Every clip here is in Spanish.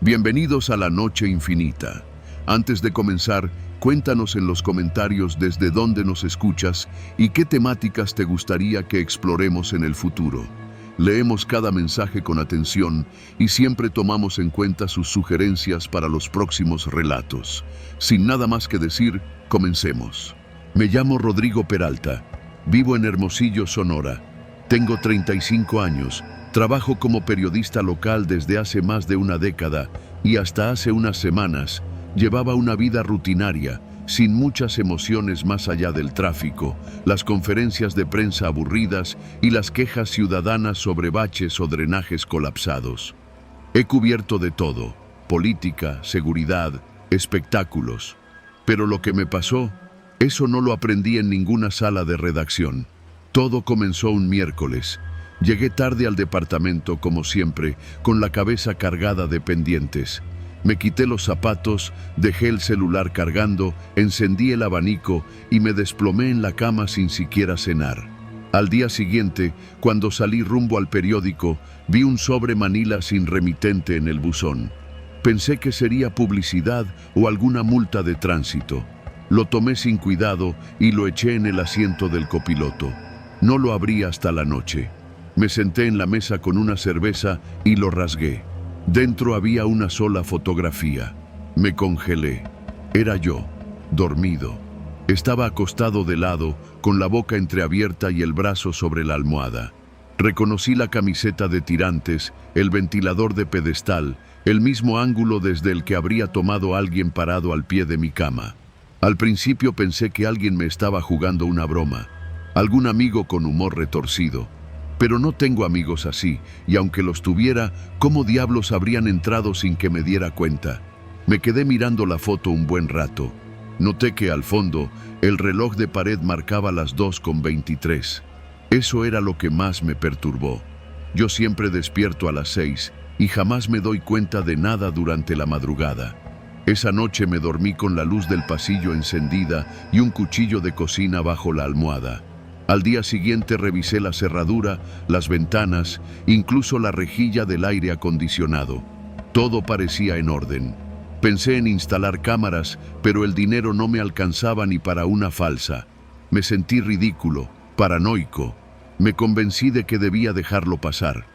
Bienvenidos a la Noche Infinita. Antes de comenzar, cuéntanos en los comentarios desde dónde nos escuchas y qué temáticas te gustaría que exploremos en el futuro. Leemos cada mensaje con atención y siempre tomamos en cuenta sus sugerencias para los próximos relatos. Sin nada más que decir, comencemos. Me llamo Rodrigo Peralta, vivo en Hermosillo, Sonora. Tengo 35 años. Trabajo como periodista local desde hace más de una década y hasta hace unas semanas llevaba una vida rutinaria, sin muchas emociones más allá del tráfico, las conferencias de prensa aburridas y las quejas ciudadanas sobre baches o drenajes colapsados. He cubierto de todo: política, seguridad, espectáculos. Pero lo que me pasó, eso no lo aprendí en ninguna sala de redacción. Todo comenzó un miércoles. Llegué tarde al departamento, como siempre, con la cabeza cargada de pendientes. Me quité los zapatos, dejé el celular cargando, encendí el abanico y me desplomé en la cama sin siquiera cenar. Al día siguiente, cuando salí rumbo al periódico, vi un sobre Manila sin remitente en el buzón. Pensé que sería publicidad o alguna multa de tránsito. Lo tomé sin cuidado y lo eché en el asiento del copiloto. No lo abrí hasta la noche. Me senté en la mesa con una cerveza y lo rasgué. Dentro había una sola fotografía. Me congelé. Era yo, dormido. Estaba acostado de lado, con la boca entreabierta y el brazo sobre la almohada. Reconocí la camiseta de tirantes, el ventilador de pedestal, el mismo ángulo desde el que habría tomado alguien parado al pie de mi cama. Al principio pensé que alguien me estaba jugando una broma, algún amigo con humor retorcido. Pero no tengo amigos así, y aunque los tuviera, ¿cómo diablos habrían entrado sin que me diera cuenta? Me quedé mirando la foto un buen rato. Noté que al fondo, el reloj de pared marcaba las 2:23. Eso era lo que más me perturbó. Yo siempre despierto a las 6 y jamás me doy cuenta de nada durante la madrugada. Esa noche me dormí con la luz del pasillo encendida y un cuchillo de cocina bajo la almohada. Al día siguiente revisé la cerradura, las ventanas, incluso la rejilla del aire acondicionado. Todo parecía en orden. Pensé en instalar cámaras, pero el dinero no me alcanzaba ni para una falsa. Me sentí ridículo, paranoico. Me convencí de que debía dejarlo pasar.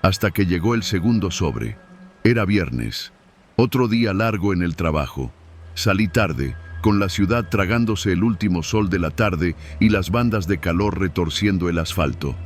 Hasta que llegó el segundo sobre. Era viernes. Otro día largo en el trabajo. Salí tarde, con la ciudad tragándose el último sol de la tarde y las bandas de calor retorciendo el asfalto.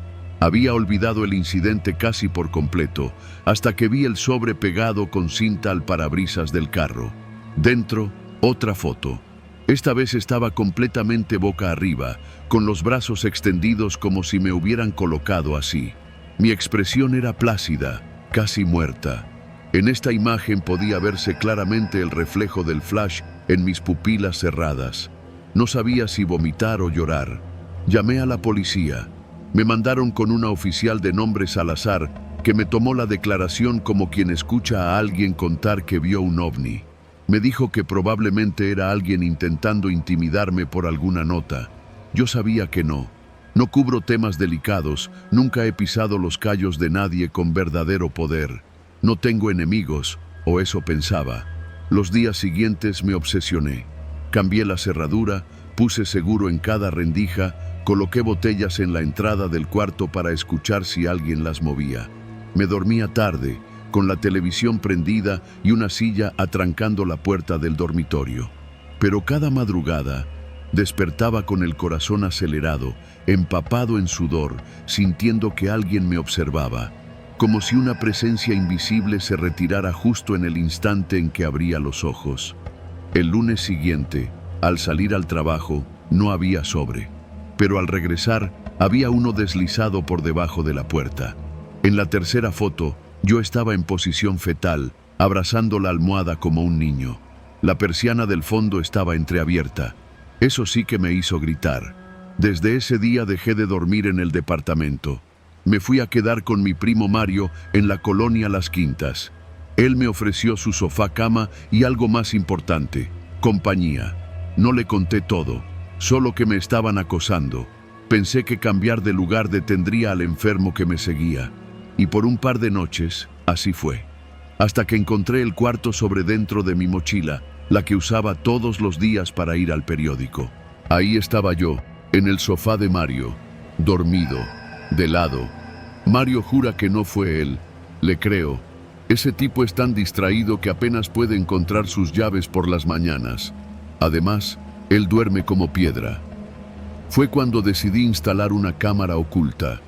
Había olvidado el incidente casi por completo, hasta que vi el sobre pegado con cinta al parabrisas del carro. Dentro, otra foto. Esta vez estaba completamente boca arriba, con los brazos extendidos como si me hubieran colocado así. Mi expresión era plácida, casi muerta. En esta imagen podía verse claramente el reflejo del flash en mis pupilas cerradas. No sabía si vomitar o llorar. Llamé a la policía. Me mandaron con una oficial de nombre Salazar, que me tomó la declaración como quien escucha a alguien contar que vio un ovni. Me dijo que probablemente era alguien intentando intimidarme por alguna nota. Yo sabía que no. No cubro temas delicados, nunca he pisado los callos de nadie con verdadero poder. No tengo enemigos, o eso pensaba. Los días siguientes me obsesioné. Cambié la cerradura, puse seguro en cada rendija, coloqué botellas en la entrada del cuarto para escuchar si alguien las movía. Me dormía tarde, con la televisión prendida y una silla atrancando la puerta del dormitorio. Pero cada madrugada despertaba con el corazón acelerado, empapado en sudor, sintiendo que alguien me observaba, como si una presencia invisible se retirara justo en el instante en que abría los ojos. El lunes siguiente, al salir al trabajo, no había sobre, pero al regresar había uno deslizado por debajo de la puerta. En la tercera foto, yo estaba en posición fetal, abrazando la almohada como un niño. La persiana del fondo estaba entreabierta. Eso sí que me hizo gritar. Desde ese día dejé de dormir en el departamento. Me fui a quedar con mi primo Mario en la colonia Las Quintas. Él me ofreció su sofá cama y algo más importante, compañía. No le conté todo, solo que me estaban acosando. Pensé que cambiar de lugar detendría al enfermo que me seguía. Y por un par de noches, así fue. hasta que encontré el cuarto sobre dentro de mi mochila, la que usaba todos los días para ir al periódico. Ahí estaba yo, en el sofá de Mario, dormido, de lado. Mario jura que no fue él. Le creo. Ese tipo es tan distraído que apenas puede encontrar sus llaves por las mañanas. Además, él duerme como piedra. Fue cuando decidí instalar una cámara oculta,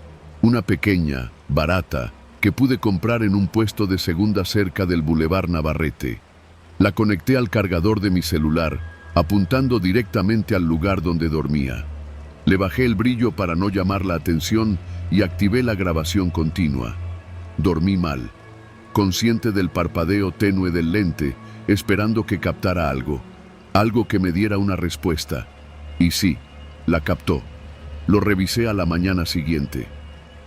una pequeña, barata, que pude comprar en un puesto de segunda cerca del Boulevard Navarrete. La conecté al cargador de mi celular, apuntando directamente al lugar donde dormía. Le bajé el brillo para no llamar la atención y activé la grabación continua. Dormí mal, consciente del parpadeo tenue del lente, esperando que captara algo que me diera una respuesta. Y sí, la captó. Lo revisé a la mañana siguiente.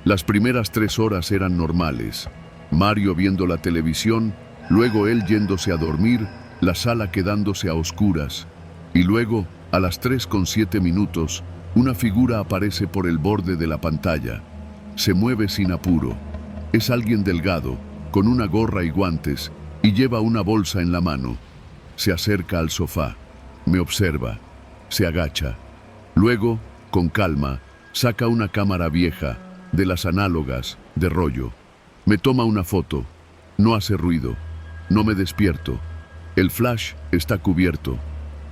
Las primeras 3 horas eran normales. Mario viendo la televisión, luego él yéndose a dormir, la sala quedándose a oscuras. Y luego, a las 3:07, una figura aparece por el borde de la pantalla. Se mueve sin apuro. Es alguien delgado, con una gorra y guantes, y lleva una bolsa en la mano. Se acerca al sofá, me observa, se agacha. Luego, con calma, saca una cámara vieja, de las análogas, de rollo. Me toma una foto. No hace ruido. No me despierto. El flash está cubierto.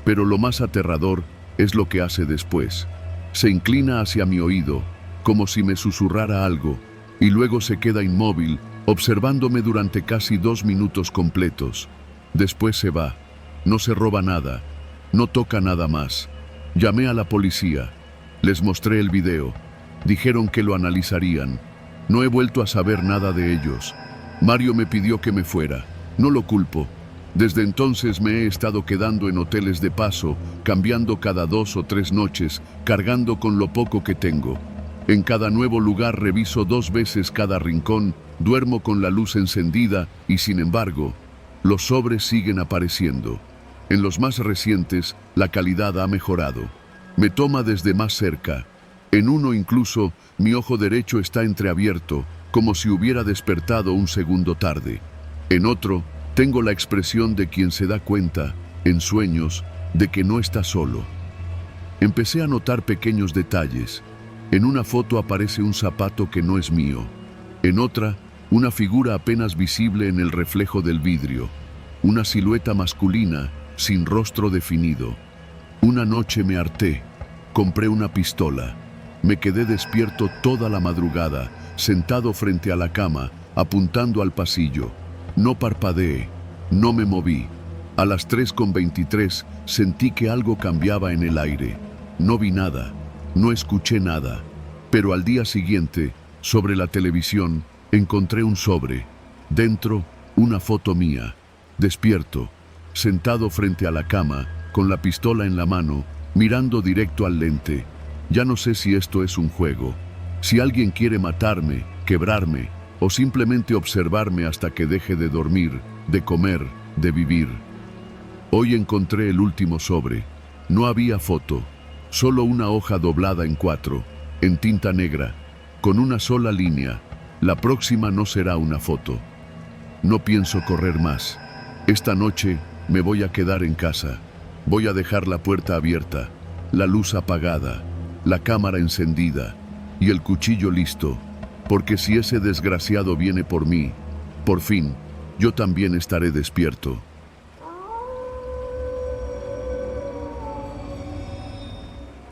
Pero lo más aterrador es lo que hace después. Se inclina hacia mi oído, como si me susurrara algo, y luego se queda inmóvil, observándome durante casi 2 minutos completos. Después se va. No se roba nada. No toca nada más. Llamé a la policía. Les mostré el video. Dijeron que lo analizarían. No he vuelto a saber nada de ellos. Mario me pidió que me fuera. No lo culpo. Desde entonces me he estado quedando en hoteles de paso, cambiando cada 2 o 3 noches, cargando con lo poco que tengo. En cada nuevo lugar reviso 2 veces cada rincón, duermo con la luz encendida y, sin embargo, los sobres siguen apareciendo. En los más recientes, la calidad ha mejorado. Me toma desde más cerca. En uno incluso, mi ojo derecho está entreabierto, como si hubiera despertado un segundo tarde. En otro, tengo la expresión de quien se da cuenta, en sueños, de que no está solo. Empecé a notar pequeños detalles. En una foto aparece un zapato que no es mío. En otra, una figura apenas visible en el reflejo del vidrio. Una silueta masculina, sin rostro definido. Una noche me harté. Compré una pistola. Me quedé despierto toda la madrugada, sentado frente a la cama, apuntando al pasillo. No parpadeé, no me moví. A las 3:23 sentí que algo cambiaba en el aire. No vi nada, no escuché nada. Pero al día siguiente, sobre la televisión, encontré un sobre. Dentro, una foto mía. Despierto, sentado frente a la cama, con la pistola en la mano, mirando directo al lente. Ya no sé si esto es un juego, si alguien quiere matarme, quebrarme, o simplemente observarme hasta que deje de dormir, de comer, de vivir. Hoy encontré el último sobre. No había foto, solo una hoja doblada en 4, en tinta negra, con una sola línea. La próxima no será una foto. No pienso correr más. Esta noche me voy a quedar en casa. Voy a dejar la puerta abierta, la luz apagada, la cámara encendida y el cuchillo listo, porque si ese desgraciado viene por mí, por fin, yo también estaré despierto.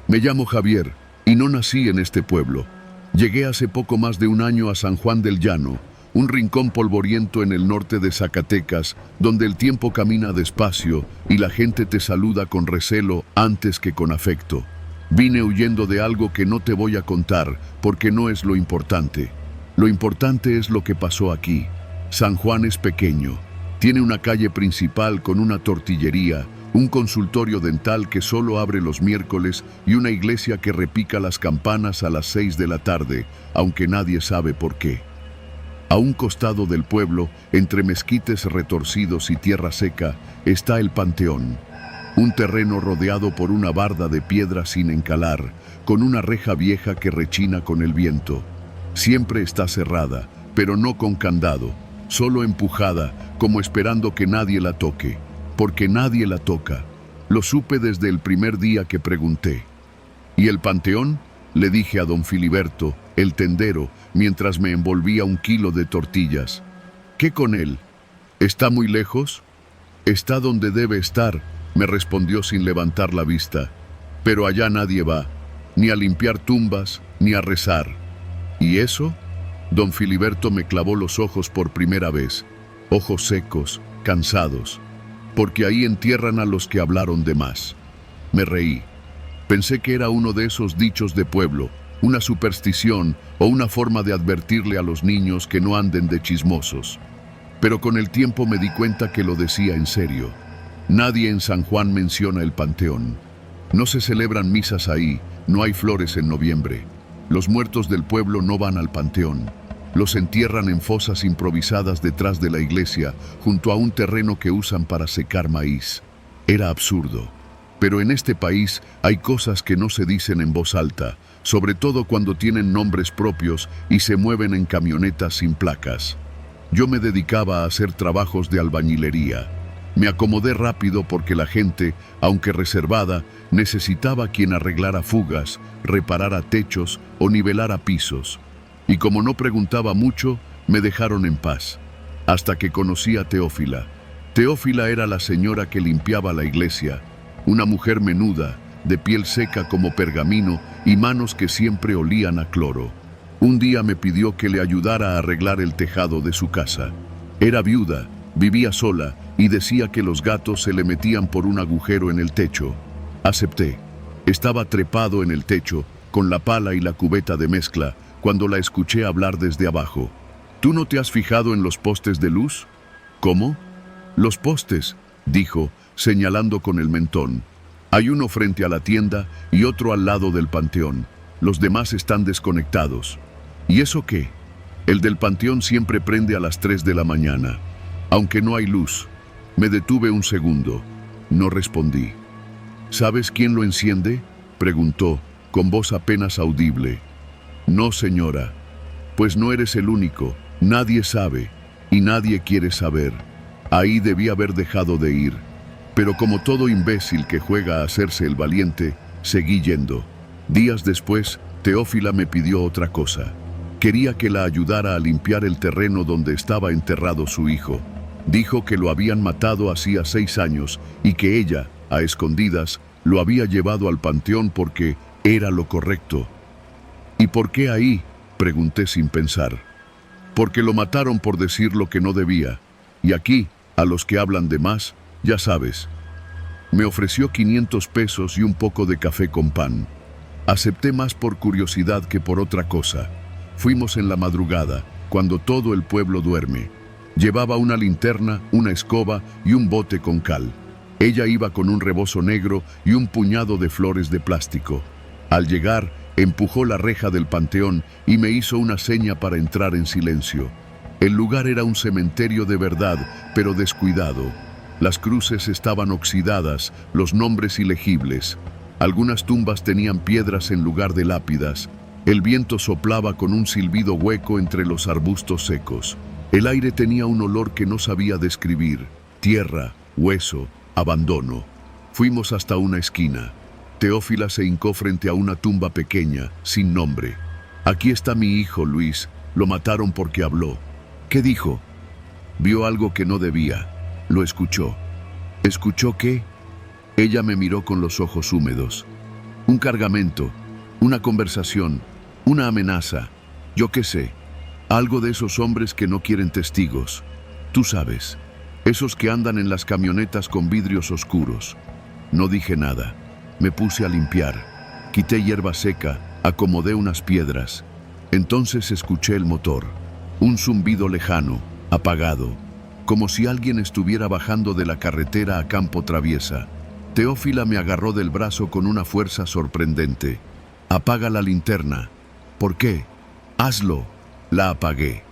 Me llamo Javier y no nací en este pueblo. Llegué hace poco más de un año a San Juan del Llano, un rincón polvoriento en el norte de Zacatecas, donde el tiempo camina despacio y la gente te saluda con recelo antes que con afecto. Vine huyendo de algo que no te voy a contar, porque no es lo importante. Lo importante es lo que pasó aquí. San Juan es pequeño. Tiene una calle principal con una tortillería, un consultorio dental que solo abre los miércoles y una iglesia que repica las campanas a las 6 de la tarde, aunque nadie sabe por qué. A un costado del pueblo, entre mezquites retorcidos y tierra seca, está el Panteón. Un terreno rodeado por una barda de piedra sin encalar, con una reja vieja que rechina con el viento. Siempre está cerrada, pero no con candado, solo empujada, como esperando que nadie la toque, porque nadie la toca. Lo supe desde el primer día que pregunté. ¿Y el panteón?, le dije a don Filiberto, el tendero, mientras me envolvía 1 kilo de tortillas. ¿Qué con él? ¿Está muy lejos? Está donde debe estar, me respondió sin levantar la vista. Pero allá nadie va, ni a limpiar tumbas, ni a rezar. ¿Y eso? Don Filiberto me clavó los ojos por primera vez, ojos secos, cansados, porque ahí entierran a los que hablaron de más. Me reí. Pensé que era uno de esos dichos de pueblo, una superstición o una forma de advertirle a los niños que no anden de chismosos. Pero con el tiempo me di cuenta que lo decía en serio. Nadie en San Juan menciona el panteón. No se celebran misas ahí, no hay flores en noviembre. Los muertos del pueblo no van al panteón. Los entierran en fosas improvisadas detrás de la iglesia, junto a un terreno que usan para secar maíz. Era absurdo. Pero en este país hay cosas que no se dicen en voz alta, sobre todo cuando tienen nombres propios y se mueven en camionetas sin placas. Yo me dedicaba a hacer trabajos de albañilería. Me acomodé rápido porque la gente, aunque reservada, necesitaba quien arreglara fugas, reparara techos o nivelara pisos. Y como no preguntaba mucho, me dejaron en paz. Hasta que conocí a Teófila. Teófila era la señora que limpiaba la iglesia, una mujer menuda, de piel seca como pergamino y manos que siempre olían a cloro. Un día me pidió que le ayudara a arreglar el tejado de su casa. Era viuda, vivía sola y decía que los gatos se le metían por un agujero en el techo. Acepté. Estaba trepado en el techo, con la pala y la cubeta de mezcla, cuando la escuché hablar desde abajo. ¿Tú no te has fijado en los postes de luz? ¿Cómo? Los postes, dijo, señalando con el mentón. Hay uno frente a la tienda y otro al lado del panteón. Los demás están desconectados. ¿Y eso qué? El del panteón siempre prende a las 3 de la mañana, aunque no hay luz. Me detuve un segundo. No respondí. ¿Sabes quién lo enciende?, preguntó, con voz apenas audible. No, señora. Pues no eres el único. Nadie sabe, y nadie quiere saber. Ahí debí haber dejado de ir. Pero como todo imbécil que juega a hacerse el valiente, seguí yendo. Días después, Teófila me pidió otra cosa. Quería que la ayudara a limpiar el terreno donde estaba enterrado su hijo. Dijo que lo habían matado hacía 6 años y que ella, a escondidas, lo había llevado al panteón porque era lo correcto. ¿Y por qué ahí?, pregunté sin pensar. Porque lo mataron por decir lo que no debía. Y aquí, a los que hablan de más, ya sabes. Me ofreció 500 pesos y un poco de café con pan. Acepté más por curiosidad que por otra cosa. Fuimos en la madrugada, cuando todo el pueblo duerme. Llevaba una linterna, una escoba y un bote con cal. Ella iba con un rebozo negro y un puñado de flores de plástico. Al llegar, empujó la reja del panteón y me hizo una seña para entrar en silencio. El lugar era un cementerio de verdad, pero descuidado. Las cruces estaban oxidadas, los nombres ilegibles. Algunas tumbas tenían piedras en lugar de lápidas. El viento soplaba con un silbido hueco entre los arbustos secos. El aire tenía un olor que no sabía describir: tierra, hueso, abandono. Fuimos hasta una esquina. Teófila se hincó frente a una tumba pequeña, sin nombre. Aquí está mi hijo, Luis. Lo mataron porque habló. ¿Qué dijo? Vio algo que no debía. Lo escuchó. ¿Escuchó qué? Ella me miró con los ojos húmedos. Un cargamento, una conversación, una amenaza. Yo qué sé. Algo de esos hombres que no quieren testigos. Tú sabes. Esos que andan en las camionetas con vidrios oscuros. No dije nada. Me puse a limpiar. Quité hierba seca, acomodé unas piedras. Entonces escuché el motor. Un zumbido lejano, apagado, como si alguien estuviera bajando de la carretera a campo traviesa. Teófila me agarró del brazo con una fuerza sorprendente. Apaga la linterna. ¿Por qué? Hazlo. La apagué.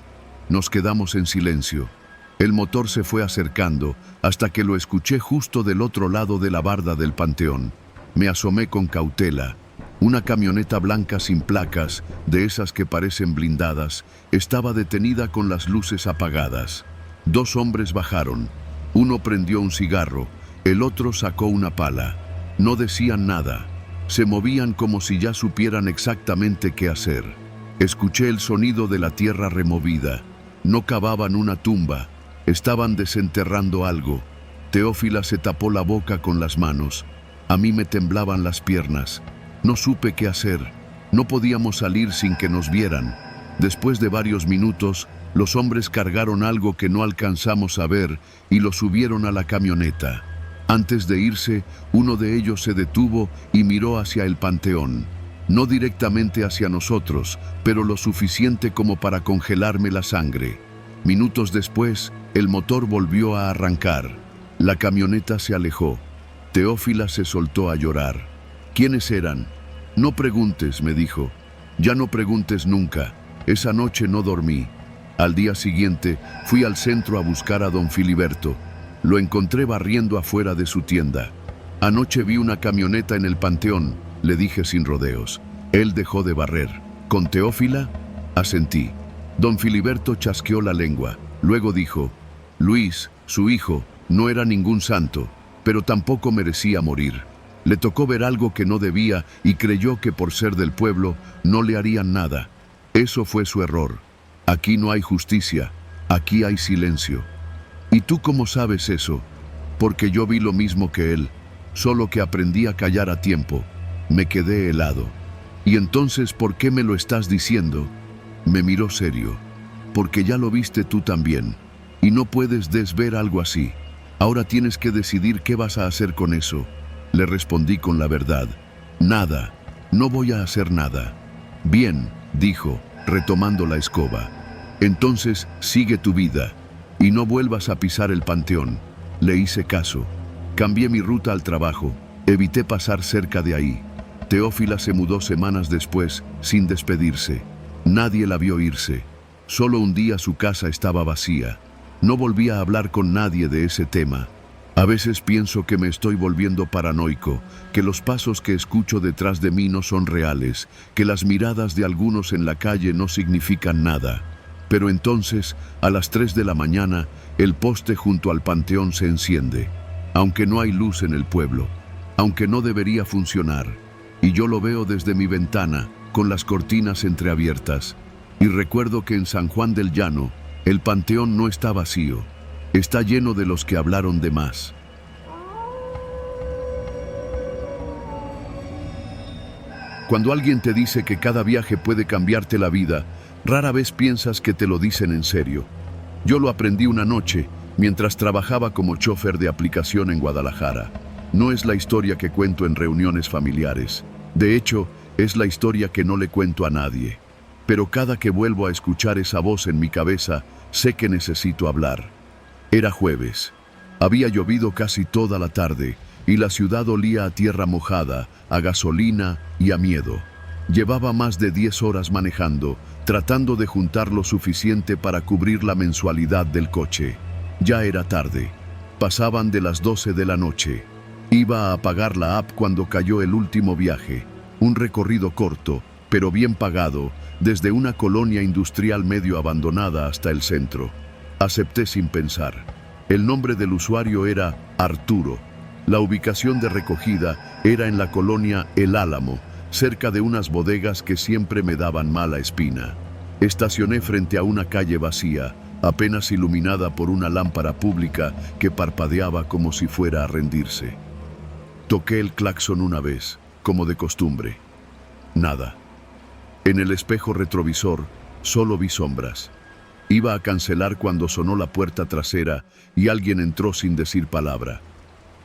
Nos quedamos en silencio. El motor se fue acercando hasta que lo escuché justo del otro lado de la barda del panteón. Me asomé con cautela. Una camioneta blanca sin placas, de esas que parecen blindadas, estaba detenida con las luces apagadas. 2 hombres bajaron. Uno prendió un cigarro, el otro sacó una pala. No decían nada. Se movían como si ya supieran exactamente qué hacer. Escuché el sonido de la tierra removida. No cavaban una tumba, estaban desenterrando algo. Teófila se tapó la boca con las manos. A mí me temblaban las piernas. No supe qué hacer. No podíamos salir sin que nos vieran. Después de varios minutos, los hombres cargaron algo que no alcanzamos a ver y lo subieron a la camioneta. Antes de irse, uno de ellos se detuvo y miró hacia el panteón. No directamente hacia nosotros, pero lo suficiente como para congelarme la sangre. Minutos después, el motor volvió a arrancar. La camioneta se alejó. Teófila se soltó a llorar. ¿Quiénes eran? No preguntes, me dijo. Ya no preguntes nunca. Esa noche no dormí. Al día siguiente, fui al centro a buscar a don Filiberto. Lo encontré barriendo afuera de su tienda. Anoche vi una camioneta en el panteón, le dije sin rodeos. Él dejó de barrer. ¿Con Teófila? Asentí. Don Filiberto chasqueó la lengua. Luego dijo, Luis, su hijo, no era ningún santo, pero tampoco merecía morir. Le tocó ver algo que no debía y creyó que por ser del pueblo no le harían nada. Eso fue su error. Aquí no hay justicia, aquí hay silencio. ¿Y tú cómo sabes eso? Porque yo vi lo mismo que él, solo que aprendí a callar a tiempo. Me quedé helado. ¿Y entonces por qué me lo estás diciendo? Me miró serio. Porque ya lo viste tú también. Y no puedes desver algo así. Ahora tienes que decidir qué vas a hacer con eso. Le respondí con la verdad. Nada, no voy a hacer nada. Bien, dijo, retomando la escoba. Entonces sigue tu vida y no vuelvas a pisar el panteón. Le hice caso. Cambié mi ruta al trabajo. Evité pasar cerca de ahí. Teófila se mudó semanas después, sin despedirse. Nadie la vio irse. Solo un día su casa estaba vacía. No volví a hablar con nadie de ese tema. A veces pienso que me estoy volviendo paranoico, que los pasos que escucho detrás de mí no son reales, que las miradas de algunos en la calle no significan nada. Pero entonces, a las 3 de la mañana, el poste junto al panteón se enciende. Aunque no hay luz en el pueblo, aunque no debería funcionar. Y yo lo veo desde mi ventana, con las cortinas entreabiertas. Y recuerdo que en San Juan del Llano, el panteón no está vacío. Está lleno de los que hablaron de más. Cuando alguien te dice que cada viaje puede cambiarte la vida, rara vez piensas que te lo dicen en serio. Yo lo aprendí una noche, mientras trabajaba como chofer de aplicación en Guadalajara. No es la historia que cuento en reuniones familiares. De hecho, es la historia que no le cuento a nadie. Pero cada que vuelvo a escuchar esa voz en mi cabeza, sé que necesito hablar. Era jueves. Había llovido casi toda la tarde y la ciudad olía a tierra mojada, a gasolina y a miedo. Llevaba más de 10 horas manejando, tratando de juntar lo suficiente para cubrir la mensualidad del coche. Ya era tarde. Pasaban de las 12 de la noche. Iba a apagar la app cuando cayó el último viaje. Un recorrido corto, pero bien pagado, desde una colonia industrial medio abandonada hasta el centro. Acepté sin pensar. El nombre del usuario era Arturo. La ubicación de recogida era en la colonia El Álamo, cerca de unas bodegas que siempre me daban mala espina. Estacioné frente a una calle vacía, apenas iluminada por una lámpara pública que parpadeaba como si fuera a rendirse. Toqué el claxon una vez, como de costumbre. Nada. En el espejo retrovisor, solo vi sombras. Iba a cancelar cuando sonó la puerta trasera y alguien entró sin decir palabra.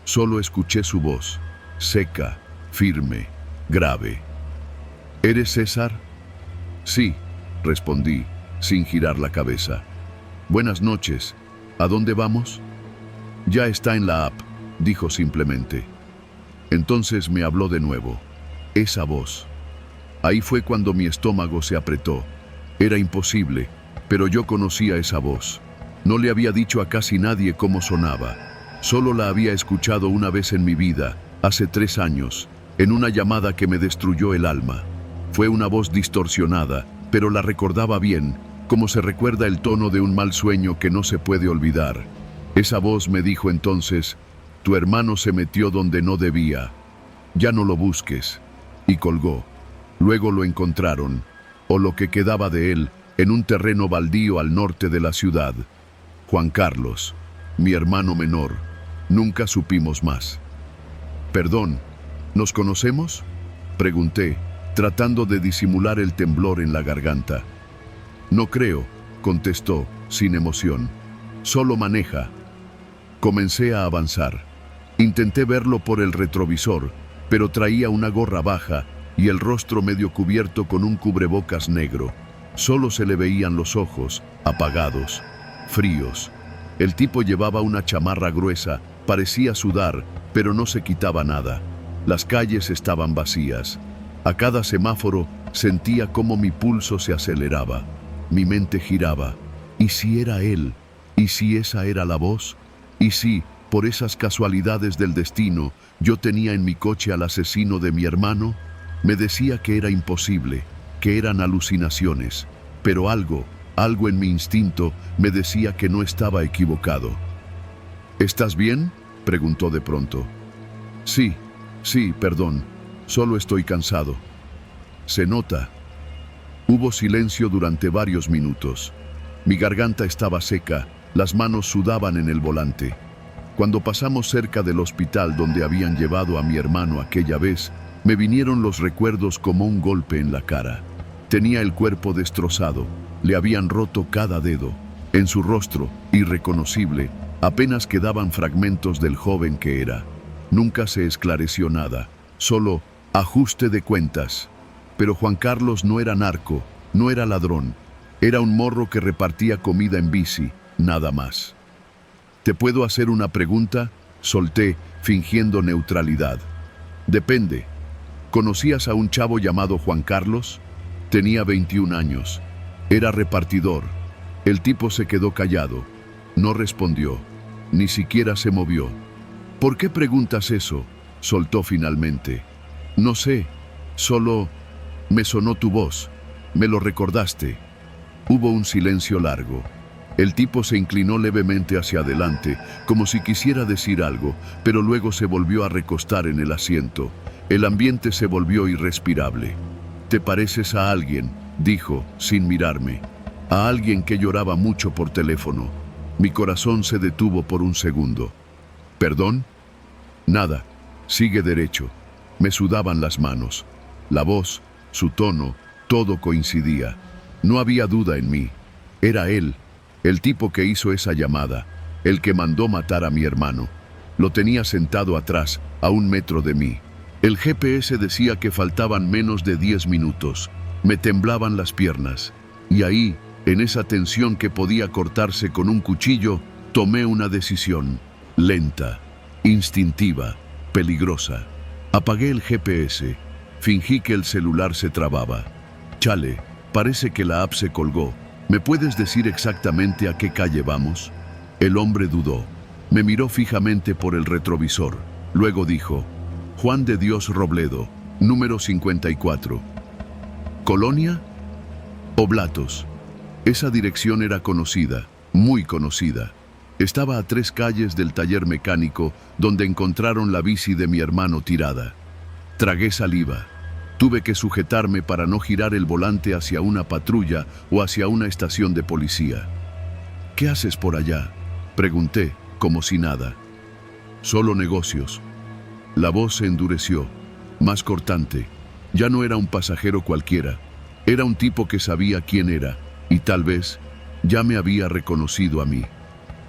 Solo escuché su voz, seca, firme, grave. ¿Eres César? Sí, respondí, sin girar la cabeza. Buenas noches. ¿A dónde vamos? Ya está en la app, dijo simplemente. Entonces me habló de nuevo. Esa voz. Ahí fue cuando mi estómago se apretó. Era imposible. Pero yo conocía esa voz. No le había dicho a casi nadie cómo sonaba. Solo la había escuchado una vez en mi vida, hace 3 años, en una llamada que me destruyó el alma. Fue una voz distorsionada, pero la recordaba bien, como se recuerda el tono de un mal sueño que no se puede olvidar. Esa voz me dijo entonces: tu hermano se metió donde no debía. Ya no lo busques. Y colgó. Luego lo encontraron, o lo que quedaba de él, en un terreno baldío al norte de la ciudad. Juan Carlos, mi hermano menor. Nunca supimos más. Perdón, ¿nos conocemos?, pregunté, tratando de disimular el temblor en la garganta. No creo, contestó, sin emoción. Solo maneja. Comencé a avanzar. Intenté verlo por el retrovisor, pero traía una gorra baja y el rostro medio cubierto con un cubrebocas negro. Solo se le veían los ojos, apagados, fríos. El tipo llevaba una chamarra gruesa, parecía sudar, pero no se quitaba nada. Las calles estaban vacías. A cada semáforo sentía cómo mi pulso se aceleraba. Mi mente giraba. ¿Y si era él? ¿Y si esa era la voz? ¿Y si, por esas casualidades del destino, yo tenía en mi coche al asesino de mi hermano? Me decía que era imposible, que eran alucinaciones, pero algo en mi instinto me decía que no estaba equivocado. ¿Estás bien?, preguntó de pronto. Sí, perdón, solo estoy cansado. Se nota. Hubo silencio durante varios minutos. Mi garganta estaba seca, las manos sudaban en el volante. Cuando pasamos cerca del hospital donde habían llevado a mi hermano aquella vez, me vinieron los recuerdos como un golpe en la cara. Tenía el cuerpo destrozado, le habían roto cada dedo. En su rostro, irreconocible, apenas quedaban fragmentos del joven que era. Nunca se esclareció nada, solo ajuste de cuentas. Pero Juan Carlos no era narco, no era ladrón. Era un morro que repartía comida en bici, nada más. ¿Te puedo hacer una pregunta?, solté, fingiendo neutralidad. Depende. ¿Conocías a un chavo llamado Juan Carlos? Tenía 21 años. Era repartidor. El tipo se quedó callado. No respondió. Ni siquiera se movió. ¿Por qué preguntas eso?, soltó finalmente. No sé. Solo me sonó tu voz. Me lo recordaste. Hubo un silencio largo. El tipo se inclinó levemente hacia adelante, como si quisiera decir algo, pero luego se volvió a recostar en el asiento. El ambiente se volvió irrespirable. «Te pareces a alguien», dijo, sin mirarme. «A alguien que lloraba mucho por teléfono». Mi corazón se detuvo por un segundo. ¿Perdón? Nada. Sigue derecho. Me sudaban las manos. La voz, su tono, todo coincidía. No había duda en mí. Era él, el tipo que hizo esa llamada, el que mandó matar a mi hermano. Lo tenía sentado atrás, a 1 metro de mí. El GPS decía que faltaban menos de 10 minutos. Me temblaban las piernas. Y ahí, en esa tensión que podía cortarse con un cuchillo, tomé una decisión. Lenta, instintiva, peligrosa. Apagué el GPS. Fingí que el celular se trababa. Chale, parece que la app se colgó. ¿Me puedes decir exactamente a qué calle vamos? El hombre dudó. Me miró fijamente por el retrovisor. Luego dijo: Juan de Dios Robledo, número 54. ¿Colonia? Oblatos. Esa dirección era conocida, muy conocida. Estaba a 3 calles del taller mecánico donde encontraron la bici de mi hermano tirada. Tragué saliva. Tuve que sujetarme para no girar el volante hacia una patrulla o hacia una estación de policía. ¿Qué haces por allá?, pregunté, como si nada. Solo negocios. La voz se endureció, más cortante. Ya no era un pasajero cualquiera. Era un tipo que sabía quién era y tal vez ya me había reconocido a mí.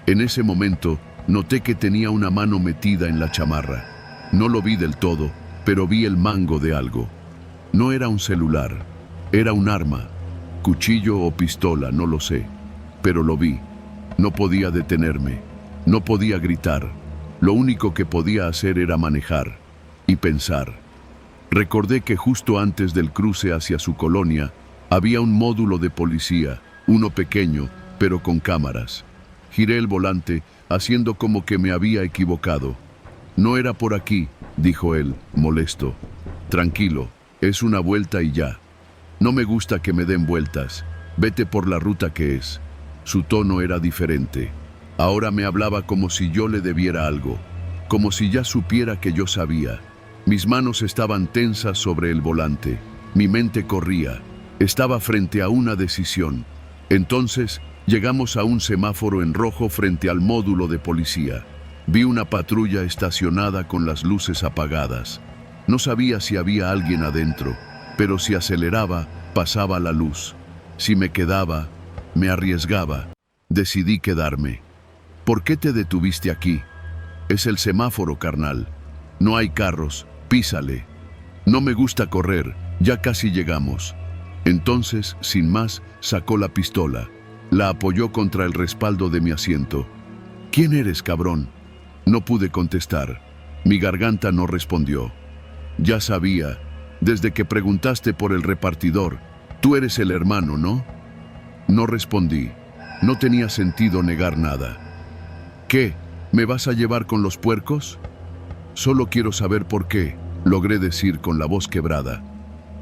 En ese momento noté que tenía una mano metida en la chamarra. No lo vi del todo, pero vi el mango de algo. No era un celular, era un arma, cuchillo o pistola, no lo sé, pero lo vi. No podía detenerme, no podía gritar. Lo único que podía hacer era manejar y pensar. Recordé que justo antes del cruce hacia su colonia había un módulo de policía, uno pequeño, pero con cámaras. Giré el volante, haciendo como que me había equivocado. No era por aquí, dijo él, molesto. Tranquilo, es una vuelta y ya. No me gusta que me den vueltas. Vete por la ruta que es. Su tono era diferente. Ahora me hablaba como si yo le debiera algo, como si ya supiera que yo sabía. Mis manos estaban tensas sobre el volante. Mi mente corría. Estaba frente a una decisión. Entonces, llegamos a un semáforo en rojo frente al módulo de policía. Vi una patrulla estacionada con las luces apagadas. No sabía si había alguien adentro, pero si aceleraba, pasaba la luz. Si me quedaba, me arriesgaba. Decidí quedarme. ¿Por qué te detuviste aquí? Es el semáforo, carnal. No hay carros, písale. No me gusta correr, ya casi llegamos. Entonces, sin más, sacó la pistola. La apoyó contra el respaldo de mi asiento. ¿Quién eres, cabrón? No pude contestar. Mi garganta no respondió. Ya sabía, desde que preguntaste por el repartidor. Tú eres el hermano, ¿no? No respondí. No tenía sentido negar nada. ¿Qué? ¿Me vas a llevar con los puercos? Solo quiero saber por qué, logré decir con la voz quebrada.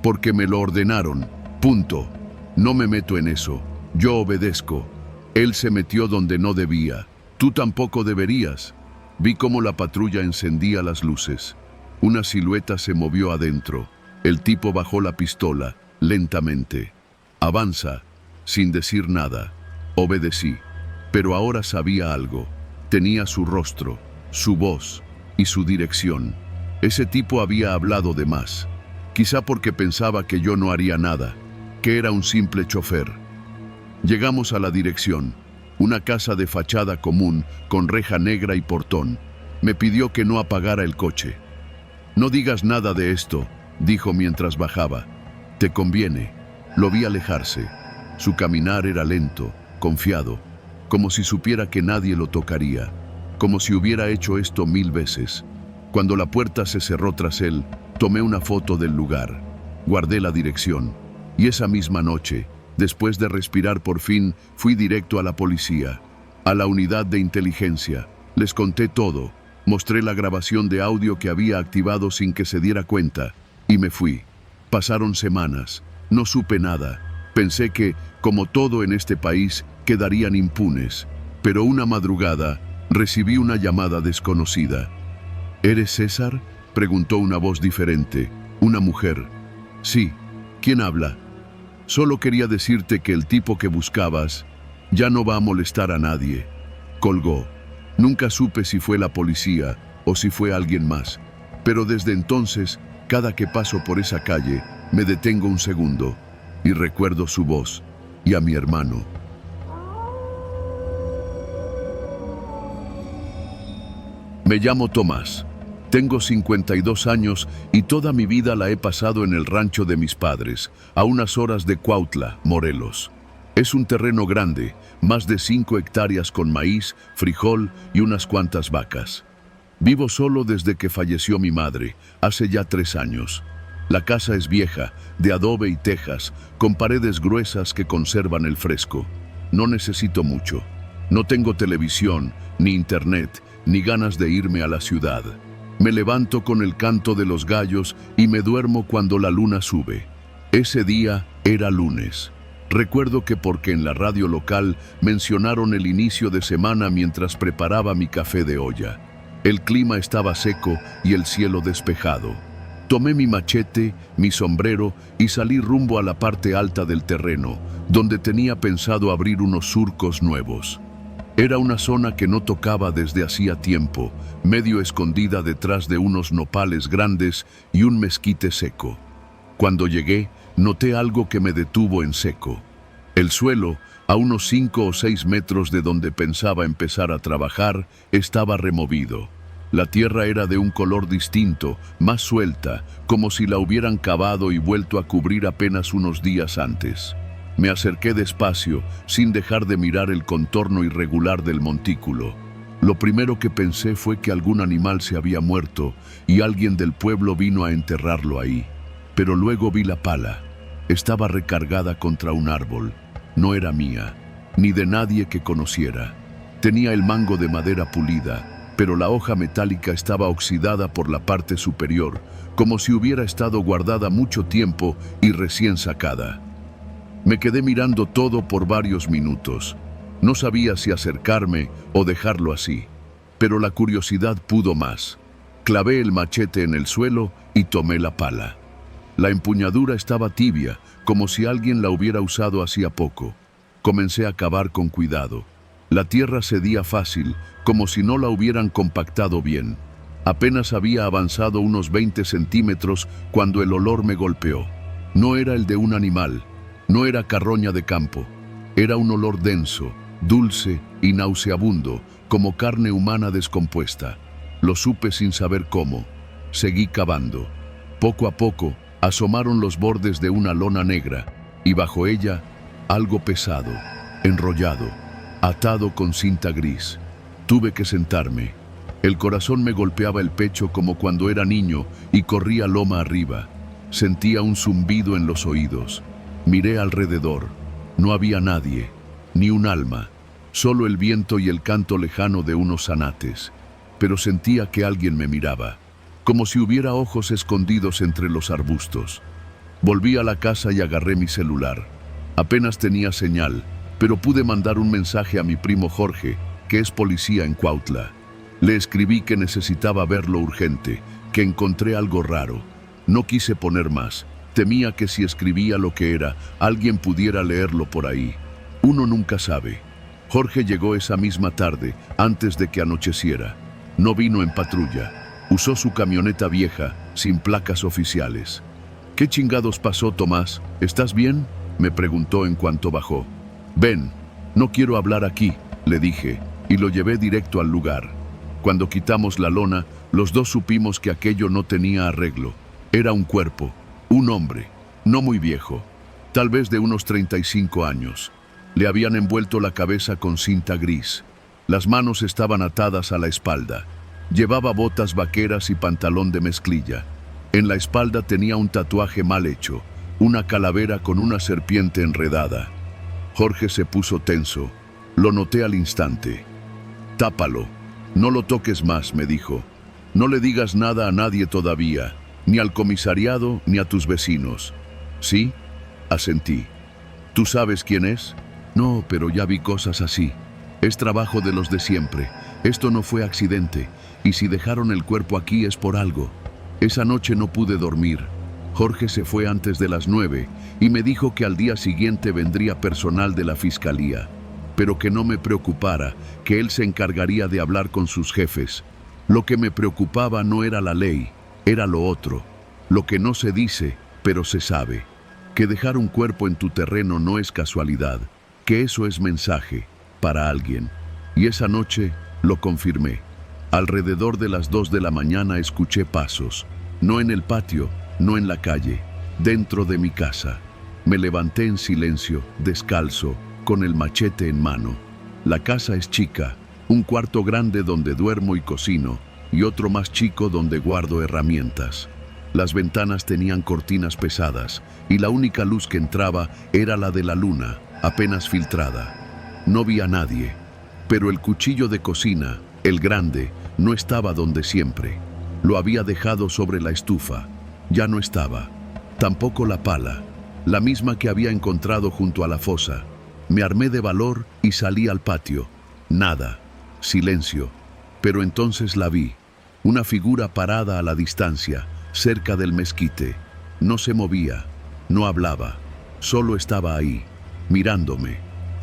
Porque me lo ordenaron. Punto. No me meto en eso. Yo obedezco. Él se metió donde no debía. Tú tampoco deberías. Vi cómo la patrulla encendía las luces. Una silueta se movió adentro. El tipo bajó la pistola, lentamente. Avanza, sin decir nada. Obedecí. Pero ahora sabía algo. Tenía su rostro, su voz y su dirección. Ese tipo había hablado de más. Quizá porque pensaba que yo no haría nada, que era un simple chofer. Llegamos a la dirección. Una casa de fachada común, con reja negra y portón. Me pidió que no apagara el coche. No digas nada de esto, dijo mientras bajaba. Te conviene. Lo vi alejarse. Su caminar era lento, confiado, como si supiera que nadie lo tocaría, como si hubiera hecho esto 1000 veces. Cuando la puerta se cerró tras él, tomé una foto del lugar. Guardé la dirección. Y esa misma noche, después de respirar por fin, fui directo a la policía, a la unidad de inteligencia. Les conté todo, mostré la grabación de audio que había activado sin que se diera cuenta, y me fui. Pasaron semanas, no supe nada. Pensé que, como todo en este país, quedarían impunes. Pero una madrugada, recibí una llamada desconocida. ¿Eres César?, preguntó una voz diferente, una mujer. Sí, ¿quién habla? Solo quería decirte que el tipo que buscabas ya no va a molestar a nadie. Colgó. Nunca supe si fue la policía o si fue alguien más, pero desde entonces, cada que paso por esa calle, me detengo un segundo y recuerdo su voz y a mi hermano. Me llamo Tomás. Tengo 52 años y toda mi vida la he pasado en el rancho de mis padres, a unas horas de Cuautla, Morelos. Es un terreno grande, más de 5 hectáreas con maíz, frijol y unas cuantas vacas. Vivo solo desde que falleció mi madre, hace ya 3 años. La casa es vieja, de adobe y tejas, con paredes gruesas que conservan el fresco. No necesito mucho. No tengo televisión, ni internet, ni ganas de irme a la ciudad. Me levanto con el canto de los gallos y me duermo cuando la luna sube. Ese día era lunes. Recuerdo que porque en la radio local mencionaron el inicio de semana mientras preparaba mi café de olla. El clima estaba seco y el cielo despejado. Tomé mi machete, mi sombrero y salí rumbo a la parte alta del terreno, donde tenía pensado abrir unos surcos nuevos. Era una zona que no tocaba desde hacía tiempo, medio escondida detrás de unos nopales grandes y un mezquite seco. Cuando llegué, noté algo que me detuvo en seco. El suelo, a unos 5 o 6 metros de donde pensaba empezar a trabajar, estaba removido. La tierra era de un color distinto, más suelta, como si la hubieran cavado y vuelto a cubrir apenas unos días antes. Me acerqué despacio, sin dejar de mirar el contorno irregular del montículo. Lo primero que pensé fue que algún animal se había muerto y alguien del pueblo vino a enterrarlo ahí. Pero luego vi la pala. Estaba recargada contra un árbol. No era mía, ni de nadie que conociera. Tenía el mango de madera pulida, pero la hoja metálica estaba oxidada por la parte superior, como si hubiera estado guardada mucho tiempo y recién sacada. Me quedé mirando todo por varios minutos. No sabía si acercarme o dejarlo así, pero la curiosidad pudo más. Clavé el machete en el suelo y tomé la pala. La empuñadura estaba tibia, como si alguien la hubiera usado hacía poco. Comencé a cavar con cuidado. La tierra cedía fácil, como si no la hubieran compactado bien. Apenas había avanzado unos 20 centímetros cuando el olor me golpeó. No era el de un animal, no era carroña de campo. Era un olor denso, dulce y nauseabundo, como carne humana descompuesta. Lo supe sin saber cómo. Seguí cavando. Poco a poco, asomaron los bordes de una lona negra, y bajo ella, algo pesado, enrollado, atado con cinta gris. Tuve que sentarme. El corazón me golpeaba el pecho como cuando era niño y corría loma arriba. Sentía un zumbido en los oídos. Miré alrededor. No había nadie, ni un alma, solo el viento y el canto lejano de unos zanates. Pero sentía que alguien me miraba, como si hubiera ojos escondidos entre los arbustos. Volví a la casa y agarré mi celular. Apenas tenía señal, pero pude mandar un mensaje a mi primo Jorge, que es policía en Cuautla. Le escribí que necesitaba verlo urgente, que encontré algo raro. No quise poner más. Temía que si escribía lo que era, alguien pudiera leerlo por ahí. Uno nunca sabe. Jorge llegó esa misma tarde, antes de que anocheciera. No vino en patrulla. Usó su camioneta vieja, sin placas oficiales. ¿Qué chingados pasó, Tomás? ¿Estás bien?, me preguntó en cuanto bajó. Ven, no quiero hablar aquí, le dije, y lo llevé directo al lugar. Cuando quitamos la lona, los dos supimos que aquello no tenía arreglo. Era un cuerpo, un hombre, no muy viejo, tal vez de unos 35 años. Le habían envuelto la cabeza con cinta gris. Las manos estaban atadas a la espalda. Llevaba botas vaqueras y pantalón de mezclilla. En la espalda tenía un tatuaje mal hecho, una calavera con una serpiente enredada. Jorge se puso tenso. Lo noté al instante. Tápalo. No lo toques más, me dijo. No le digas nada a nadie todavía, ni al comisariado ni a tus vecinos. ¿Sí? Asentí. ¿Tú sabes quién es? No, pero ya vi cosas así. Es trabajo de los de siempre. Esto no fue accidente, y si dejaron el cuerpo aquí es por algo. Esa noche no pude dormir. Jorge se fue antes de las 9 y me dijo que al día siguiente vendría personal de la fiscalía, pero que no me preocupara, que él se encargaría de hablar con sus jefes. Lo que me preocupaba no era la ley, era lo otro, lo que no se dice, pero se sabe, que dejar un cuerpo en tu terreno no es casualidad, que eso es mensaje para alguien. Y esa noche lo confirmé. Alrededor de las 2 de la mañana escuché pasos, no en el patio, no en la calle, dentro de mi casa. Me levanté en silencio, descalzo, con el machete en mano. La casa es chica, un cuarto grande donde duermo y cocino, y otro más chico donde guardo herramientas. Las ventanas tenían cortinas pesadas, y la única luz que entraba era la de la luna, apenas filtrada. No vi a nadie, pero el cuchillo de cocina, el grande, no estaba donde siempre. Lo había dejado sobre la estufa. Ya no estaba. Tampoco la pala, la misma que había encontrado junto a la fosa. Me armé de valor y salí al patio. Nada. Silencio. Pero entonces la vi. Una figura parada a la distancia, cerca del mezquite. No se movía, no hablaba. Solo estaba ahí, mirándome.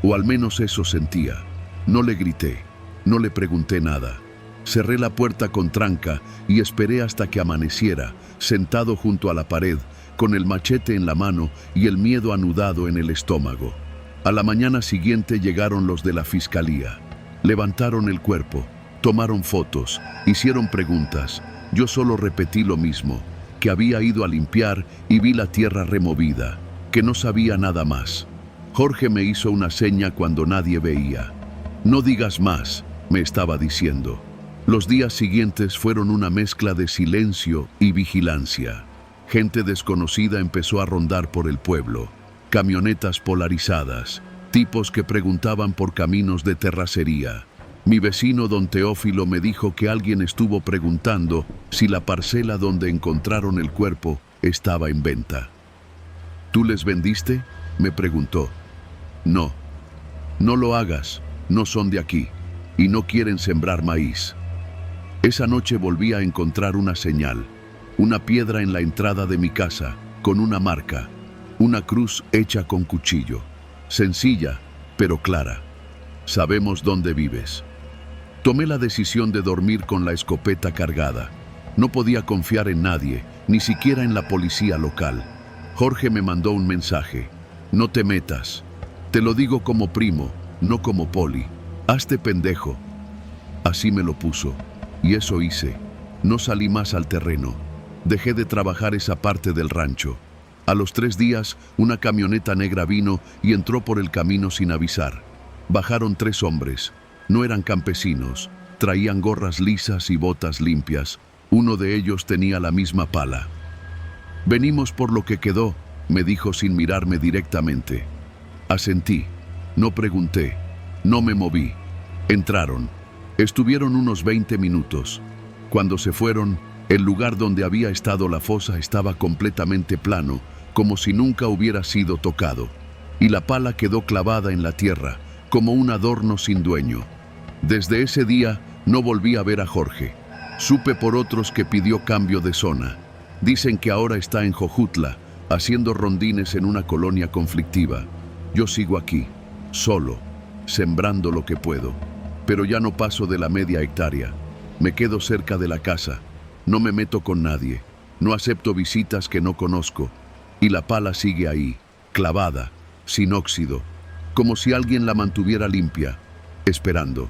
O al menos eso sentía. No le grité, no le pregunté nada. Cerré la puerta con tranca y esperé hasta que amaneciera, sentado junto a la pared, con el machete en la mano y el miedo anudado en el estómago. A la mañana siguiente llegaron los de la fiscalía. Levantaron el cuerpo, tomaron fotos, hicieron preguntas. Yo solo repetí lo mismo, que había ido a limpiar y vi la tierra removida, que no sabía nada más. Jorge me hizo una seña cuando nadie veía. No digas más, me estaba diciendo. Los días siguientes fueron una mezcla de silencio y vigilancia. Gente desconocida empezó a rondar por el pueblo. Camionetas polarizadas, tipos que preguntaban por caminos de terracería. Mi vecino don Teófilo me dijo que alguien estuvo preguntando si la parcela donde encontraron el cuerpo estaba en venta. ¿Tú les vendiste?, me preguntó. No, no lo hagas, no son de aquí y no quieren sembrar maíz. Esa noche volví a encontrar una señal, una piedra en la entrada de mi casa, con una marca, una cruz hecha con cuchillo, sencilla, pero clara. Sabemos dónde vives. Tomé la decisión de dormir con la escopeta cargada. No podía confiar en nadie, ni siquiera en la policía local. Jorge me mandó un mensaje. No te metas. Te lo digo como primo, no como poli. Hazte pendejo. Así me lo puso. Y eso hice. No salí más al terreno. Dejé de trabajar esa parte del rancho. A los 3 días, una camioneta negra vino y entró por el camino sin avisar. Bajaron 3 hombres. No eran campesinos. Traían gorras lisas y botas limpias. Uno de ellos tenía la misma pala. Venimos por lo que quedó, me dijo sin mirarme directamente. Asentí. No pregunté. No me moví. Entraron. Estuvieron unos 20 minutos. Cuando se fueron, el lugar donde había estado la fosa estaba completamente plano, como si nunca hubiera sido tocado, y la pala quedó clavada en la tierra, como un adorno sin dueño. Desde ese día no volví a ver a Jorge. Supe por otros que pidió cambio de zona. Dicen que ahora está en Jojutla, haciendo rondines en una colonia conflictiva. Yo sigo aquí, solo, sembrando lo que puedo. Pero ya no paso de la media hectárea. Me quedo cerca de la casa. No me meto con nadie. No acepto visitas que no conozco. Y la pala sigue ahí, clavada, sin óxido, como si alguien la mantuviera limpia, esperando.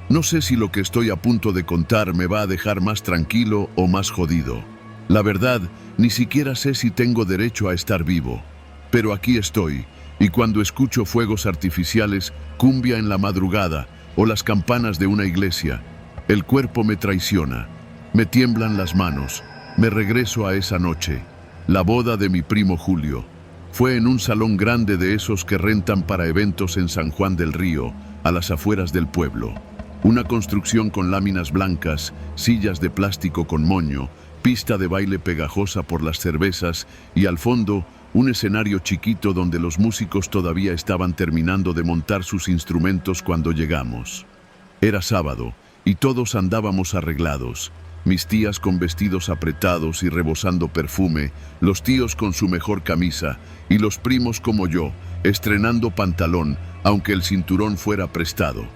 No sé si lo que estoy a punto de contar me va a dejar más tranquilo o más jodido. La verdad, ni siquiera sé si tengo derecho a estar vivo. Pero aquí estoy, y cuando escucho fuegos artificiales, cumbia en la madrugada o las campanas de una iglesia, el cuerpo me traiciona, me tiemblan las manos, me regreso a esa noche, la boda de mi primo Julio. Fue en un salón grande de esos que rentan para eventos en San Juan del Río, a las afueras del pueblo. Una construcción con láminas blancas, sillas de plástico con moño, pista de baile pegajosa por las cervezas y al fondo un escenario chiquito donde los músicos todavía estaban terminando de montar sus instrumentos cuando llegamos. Era sábado y todos andábamos arreglados. Mis tías con vestidos apretados y rebosando perfume, los tíos con su mejor camisa y los primos como yo, estrenando pantalón, aunque el cinturón fuera prestado.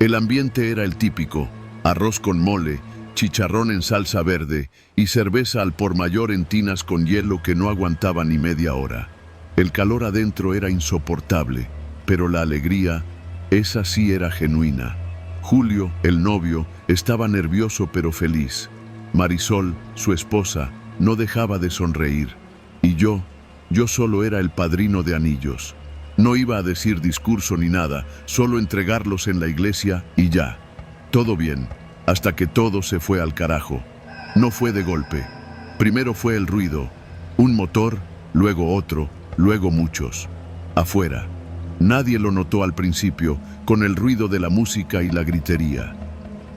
El ambiente era el típico: arroz con mole, chicharrón en salsa verde y cerveza al por mayor en tinas con hielo que no aguantaba ni media hora. El calor adentro era insoportable, pero la alegría, esa sí era genuina. Julio, el novio, estaba nervioso pero feliz. Marisol, su esposa, no dejaba de sonreír. Y yo solo era el padrino de anillos. No iba a decir discurso ni nada, solo entregarlos en la iglesia y ya. Todo bien, hasta que todo se fue al carajo. No fue de golpe. Primero fue el ruido. Un motor, luego otro, luego muchos. Afuera. Nadie lo notó al principio, con el ruido de la música y la gritería.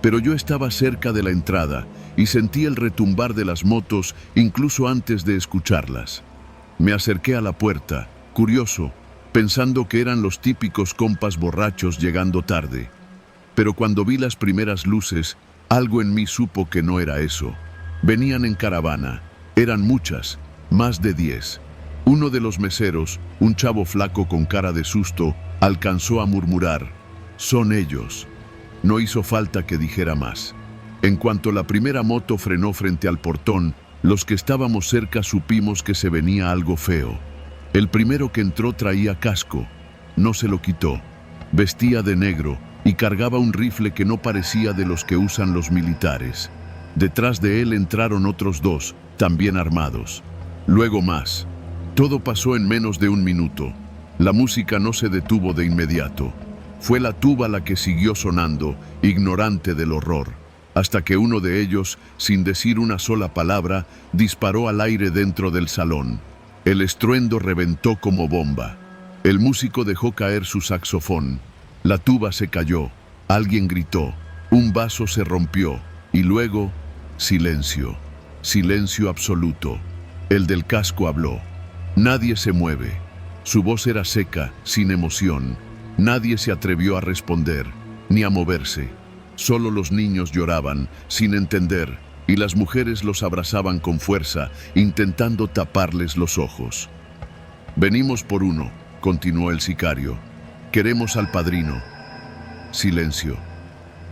Pero yo estaba cerca de la entrada y sentí el retumbar de las motos incluso antes de escucharlas. Me acerqué a la puerta, curioso, pensando que eran los típicos compas borrachos llegando tarde. Pero cuando vi las primeras luces, algo en mí supo que no era eso. Venían en caravana. Eran muchas, más de 10. Uno de los meseros, un chavo flaco con cara de susto, alcanzó a murmurar: «Son ellos». No hizo falta que dijera más. En cuanto la primera moto frenó frente al portón, los que estábamos cerca supimos que se venía algo feo. El primero que entró traía casco. No se lo quitó. Vestía de negro y cargaba un rifle que no parecía de los que usan los militares. Detrás de él entraron otros 2, también armados. Luego más. Todo pasó en menos de 1 minuto. La música no se detuvo de inmediato. Fue la tuba la que siguió sonando, ignorante del horror, hasta que uno de ellos, sin decir una sola palabra, disparó al aire dentro del salón. El estruendo reventó como bomba. El músico dejó caer su saxofón. La tuba se cayó. Alguien gritó. Un vaso se rompió. Y luego, silencio. Silencio absoluto. El del casco habló. Nadie se mueve. Su voz era seca, sin emoción. Nadie se atrevió a responder, ni a moverse. Solo los niños lloraban, sin entender, y las mujeres los abrazaban con fuerza, intentando taparles los ojos. «Venimos por uno», continuó el sicario. «Queremos al padrino». Silencio.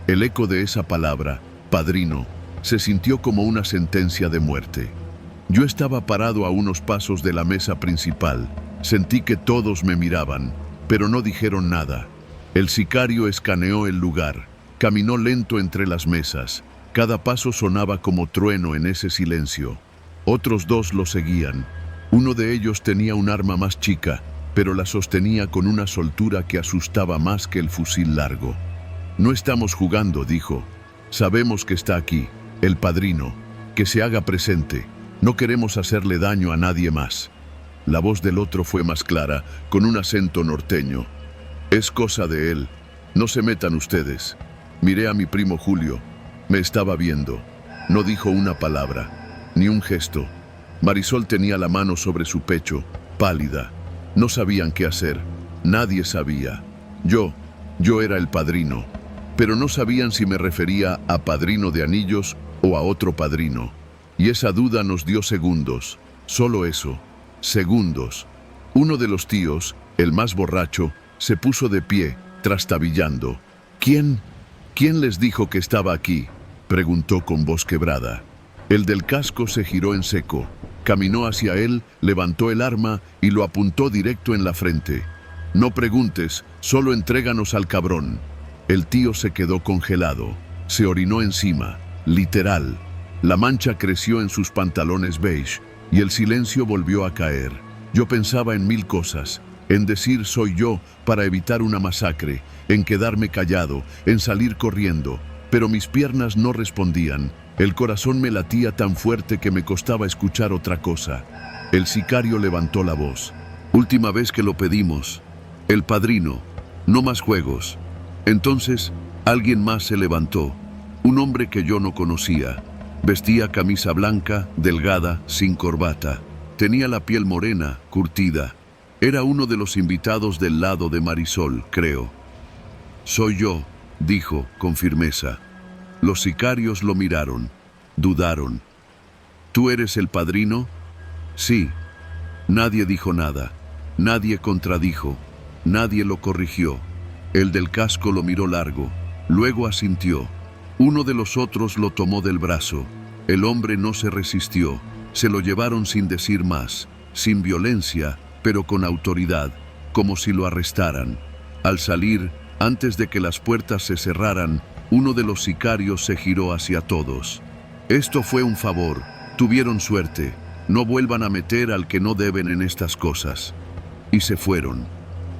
El eco de esa palabra, padrino, se sintió como una sentencia de muerte. Yo estaba parado a unos pasos de la mesa principal. Sentí que todos me miraban, pero no dijeron nada. El sicario escaneó el lugar, caminó lento entre las mesas. Cada paso sonaba como trueno en ese silencio. Otros dos lo seguían. Uno de ellos tenía un arma más chica, pero la sostenía con una soltura que asustaba más que el fusil largo. «No estamos jugando», dijo. «Sabemos que está aquí, el padrino, que se haga presente. No queremos hacerle daño a nadie más». La voz del otro fue más clara, con un acento norteño. «Es cosa de él. No se metan ustedes». Miré a mi primo Julio. Me estaba viendo. No dijo una palabra, ni un gesto. Marisol tenía la mano sobre su pecho, pálida. No sabían qué hacer. Nadie sabía. Yo era el padrino. Pero no sabían si me refería a padrino de anillos o a otro padrino. Y esa duda nos dio segundos. Solo eso. Segundos. Uno de los tíos, el más borracho, se puso de pie, trastabillando. «¿Quién les dijo que estaba aquí?», preguntó con voz quebrada. El del casco se giró en seco. Caminó hacia él, levantó el arma y lo apuntó directo en la frente. «No preguntes, solo entréganos al cabrón». El tío se quedó congelado. Se orinó encima, literal. La mancha creció en sus pantalones beige y el silencio volvió a caer. Yo pensaba en mil cosas, en decir «soy yo» para evitar una masacre, en quedarme callado, en salir corriendo, pero mis piernas no respondían. El corazón me latía tan fuerte que me costaba escuchar otra cosa. El sicario levantó la voz. «Última vez que lo pedimos. El padrino. No más juegos». Entonces, alguien más se levantó. Un hombre que yo no conocía. Vestía camisa blanca, delgada, sin corbata. Tenía la piel morena, curtida. Era uno de los invitados del lado de Marisol, creo. «Soy yo», dijo con firmeza. Los sicarios lo miraron, dudaron. «¿Tú eres el padrino?» «Sí». Nadie dijo nada, nadie contradijo, nadie lo corrigió. El del casco lo miró largo, luego asintió. Uno de los otros lo tomó del brazo. El hombre no se resistió, se lo llevaron sin decir más, sin violencia, pero con autoridad, como si lo arrestaran. Al salir, antes de que las puertas se cerraran, uno de los sicarios se giró hacia todos. «Esto fue un favor, tuvieron suerte, no vuelvan a meter al que no deben en estas cosas». Y se fueron.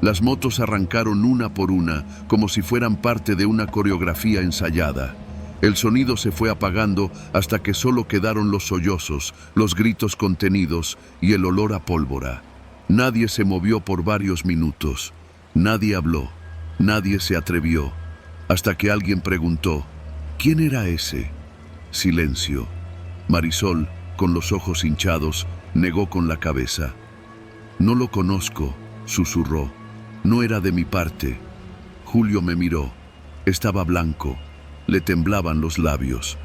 Las motos arrancaron una por una, como si fueran parte de una coreografía ensayada. El sonido se fue apagando hasta que solo quedaron los sollozos, los gritos contenidos y el olor a pólvora. Nadie se movió por varios minutos. Nadie habló. Nadie se atrevió. Hasta que alguien preguntó, «¿Quién era ese?». Silencio. Marisol, con los ojos hinchados, negó con la cabeza. «No lo conozco», susurró. «No era de mi parte». Julio me miró. Estaba blanco. Le temblaban los labios.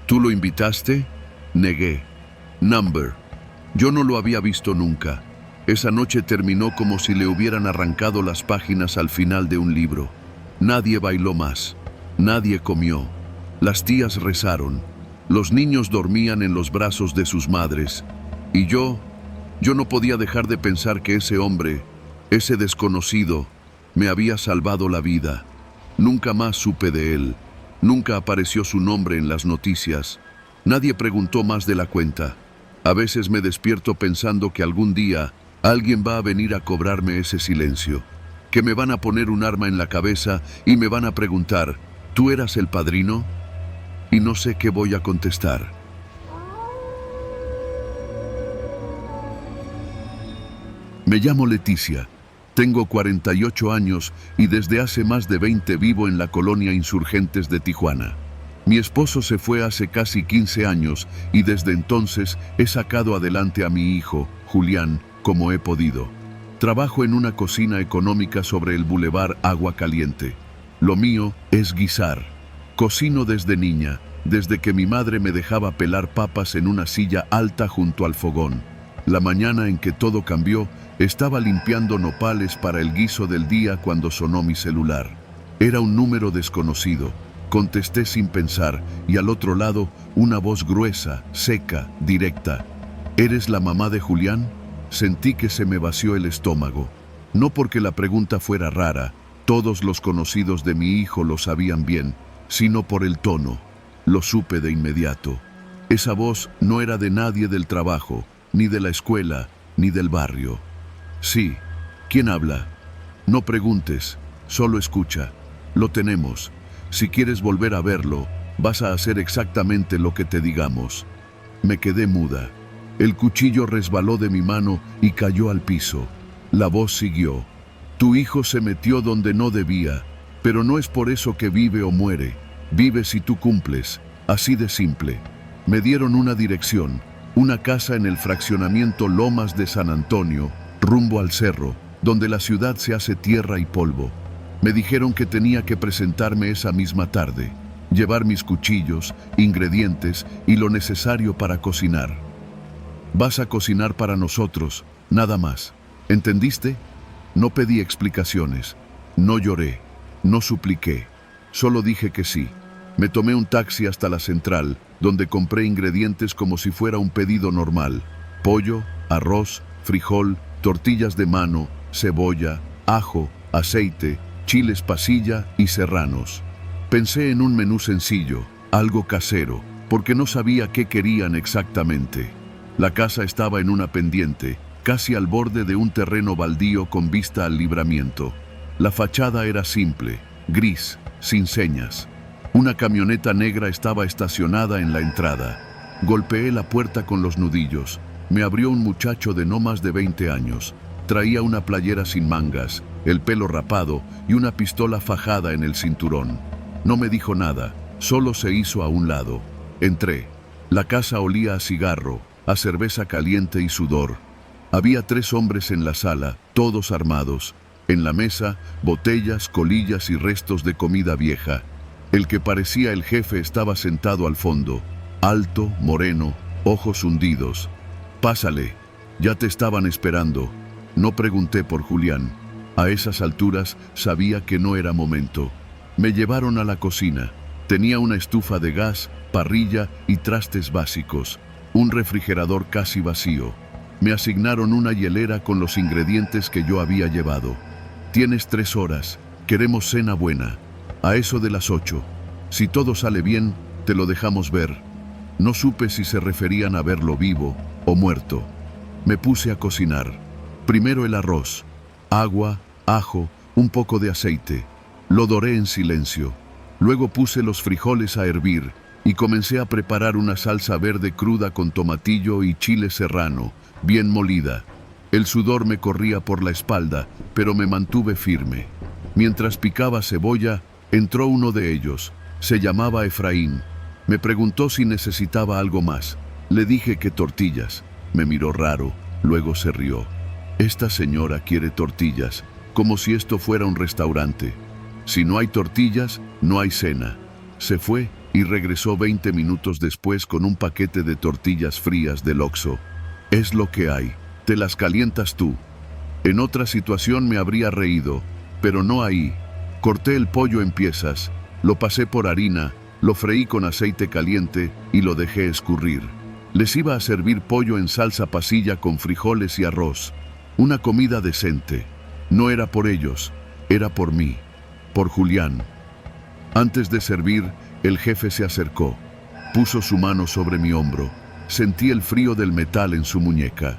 «¿Tú lo invitaste?». Negué. «Number». Yo no lo había visto nunca. Esa noche terminó como si le hubieran arrancado las páginas al final de un libro. Nadie bailó más. Nadie comió. Las tías rezaron. Los niños dormían en los brazos de sus madres. Y yo no podía dejar de pensar que ese hombre, ese desconocido, me había salvado la vida. Nunca más supe de él. Nunca apareció su nombre en las noticias. Nadie preguntó más de la cuenta. A veces me despierto pensando que algún día alguien va a venir a cobrarme ese silencio. Que me van a poner un arma en la cabeza y me van a preguntar, ¿tú eras el padrino? Y no sé qué voy a contestar. Me llamo Leticia. Tengo 48 años y desde hace más de 20 vivo en la colonia Insurgentes de Tijuana. Mi esposo se fue hace casi 15 años y desde entonces he sacado adelante a mi hijo, Julián, como he podido. Trabajo en una cocina económica sobre el Boulevard Agua Caliente. Lo mío es guisar. Cocino desde niña, desde que mi madre me dejaba pelar papas en una silla alta junto al fogón. La mañana en que todo cambió, estaba limpiando nopales para el guiso del día cuando sonó mi celular. Era un número desconocido. Contesté sin pensar y al otro lado una voz gruesa, seca, directa. ¿Eres la mamá de Julián? Sentí que se me vació el estómago. No porque la pregunta fuera rara, todos los conocidos de mi hijo lo sabían bien, sino por el tono. Lo supe de inmediato. Esa voz no era de nadie del trabajo, ni de la escuela, ni del barrio. Sí, ¿quién habla? No preguntes, solo escucha. Lo tenemos. Si quieres volver a verlo, vas a hacer exactamente lo que te digamos. Me quedé muda. El cuchillo resbaló de mi mano y cayó al piso. La voz siguió. Tu hijo se metió donde no debía, pero no es por eso que vive o muere. Vive si tú cumples. Así de simple. Me dieron una dirección, una casa en el fraccionamiento Lomas de San Antonio, rumbo al cerro, donde la ciudad se hace tierra y polvo. Me dijeron que tenía que presentarme esa misma tarde, llevar mis cuchillos, ingredientes y lo necesario para cocinar. Vas a cocinar para nosotros, nada más. ¿Entendiste? No pedí explicaciones, no lloré, no supliqué, solo dije que sí. Me tomé un taxi hasta la central, donde compré ingredientes como si fuera un pedido normal. Pollo, arroz, frijol, tortillas de mano, cebolla, ajo, aceite, chiles pasilla y serranos. Pensé en un menú sencillo, algo casero, porque no sabía qué querían exactamente. La casa estaba en una pendiente, casi al borde de un terreno baldío con vista al libramiento. La fachada era simple, gris, sin señas. Una camioneta negra estaba estacionada en la entrada. Golpeé la puerta con los nudillos. Me abrió un muchacho de no más de 20 años. Traía una playera sin mangas, el pelo rapado y una pistola fajada en el cinturón. No me dijo nada, solo se hizo a un lado. Entré. La casa olía a cigarro, a cerveza caliente y sudor. Había 3 hombres en la sala, todos armados. En la mesa, botellas, colillas y restos de comida vieja. El que parecía el jefe estaba sentado al fondo, alto, moreno, ojos hundidos. Pásale, ya te estaban esperando. No pregunté por Julián. A esas alturas sabía que no era momento. Me llevaron a la cocina. Tenía una estufa de gas, parrilla y trastes básicos. Un refrigerador casi vacío. Me asignaron una hielera con los ingredientes que yo había llevado. Tienes 3 horas. Queremos cena buena. A eso de las 8. Si todo sale bien, te lo dejamos ver. No supe si se referían a verlo vivo o muerto. Me puse a cocinar. Primero el arroz. Agua, ajo, un poco de aceite. Lo doré en silencio. Luego puse los frijoles a hervir y comencé a preparar una salsa verde cruda con tomatillo y chile serrano, bien molida. El sudor me corría por la espalda, pero me mantuve firme. Mientras picaba cebolla, entró uno de ellos. Se llamaba Efraín. Me preguntó si necesitaba algo más. Le dije que tortillas. Me miró raro, luego se rió. Esta señora quiere tortillas, como si esto fuera un restaurante. Si no hay tortillas, no hay cena. Se fue y regresó 20 minutos después con un paquete de tortillas frías del Oxxo. Es lo que hay. Te las calientas tú. En otra situación me habría reído, pero no ahí. Corté el pollo en piezas, lo pasé por harina, lo freí con aceite caliente y lo dejé escurrir. Les iba a servir pollo en salsa pasilla con frijoles y arroz. Una comida decente. No era por ellos, era por mí, por Julián. Antes de servir, el jefe se acercó. Puso su mano sobre mi hombro. Sentí el frío del metal en su muñeca.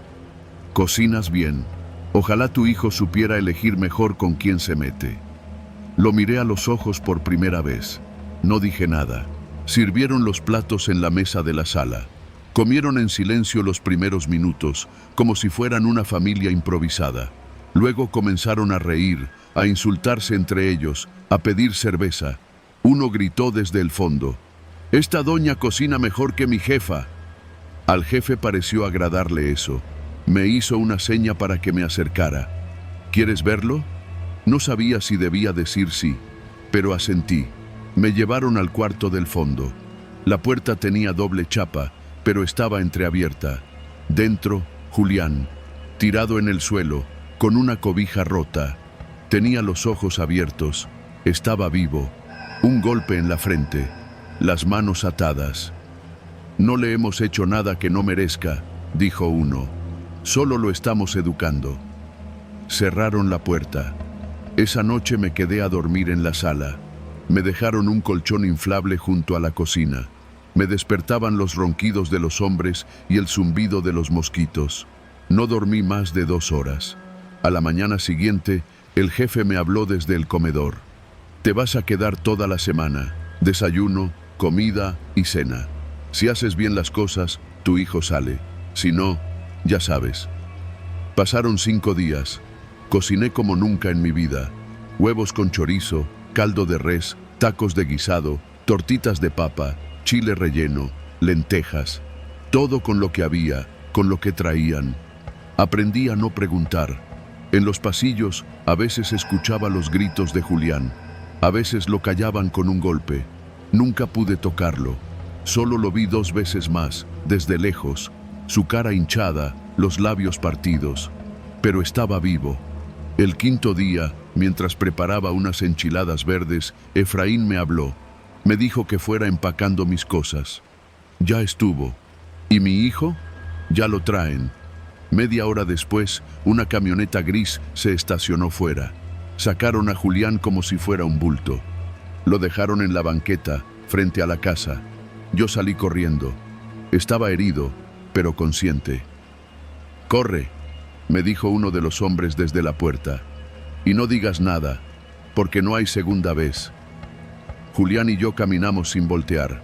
Cocinas bien. Ojalá tu hijo supiera elegir mejor con quién se mete. Lo miré a los ojos por primera vez. No dije nada. Sirvieron los platos en la mesa de la sala. Comieron en silencio los primeros minutos, como si fueran una familia improvisada. Luego comenzaron a reír, a insultarse entre ellos, a pedir cerveza. Uno gritó desde el fondo: «Esta doña cocina mejor que mi jefa». Al jefe pareció agradarle eso. Me hizo una seña para que me acercara. «¿Quieres verlo?». No sabía si debía decir sí, pero asentí. Me llevaron al cuarto del fondo. La puerta tenía doble chapa, pero estaba entreabierta. Dentro, Julián, tirado en el suelo, con una cobija rota. Tenía los ojos abiertos, estaba vivo. Un golpe en la frente, las manos atadas. «No le hemos hecho nada que no merezca», dijo uno. «Solo lo estamos educando». Cerraron la puerta. Esa noche me quedé a dormir en la sala. Me dejaron un colchón inflable junto a la cocina. Me despertaban los ronquidos de los hombres y el zumbido de los mosquitos. No dormí más de 2 horas. A la mañana siguiente, el jefe me habló desde el comedor. «Te vas a quedar toda la semana. Desayuno, comida y cena. Si haces bien las cosas, tu hijo sale. Si no, ya sabes». Pasaron 5 días. Cociné como nunca en mi vida. Huevos con chorizo, caldo de res, tacos de guisado, tortitas de papa, chile relleno, lentejas. Todo con lo que había, con lo que traían. Aprendí a no preguntar. En los pasillos, a veces escuchaba los gritos de Julián. A veces lo callaban con un golpe. Nunca pude tocarlo. Solo lo vi 2 veces más, desde lejos. Su cara hinchada, los labios partidos. Pero estaba vivo. El 5.º día, mientras preparaba unas enchiladas verdes, Efraín me habló. Me dijo que fuera empacando mis cosas. Ya estuvo. ¿Y mi hijo? Ya lo traen. Media hora después, una camioneta gris se estacionó fuera. Sacaron a Julián como si fuera un bulto. Lo dejaron en la banqueta, frente a la casa. Yo salí corriendo. Estaba herido, pero consciente. «Corre», me dijo uno de los hombres desde la puerta. «Y no digas nada, porque no hay segunda vez». Julián y yo caminamos sin voltear.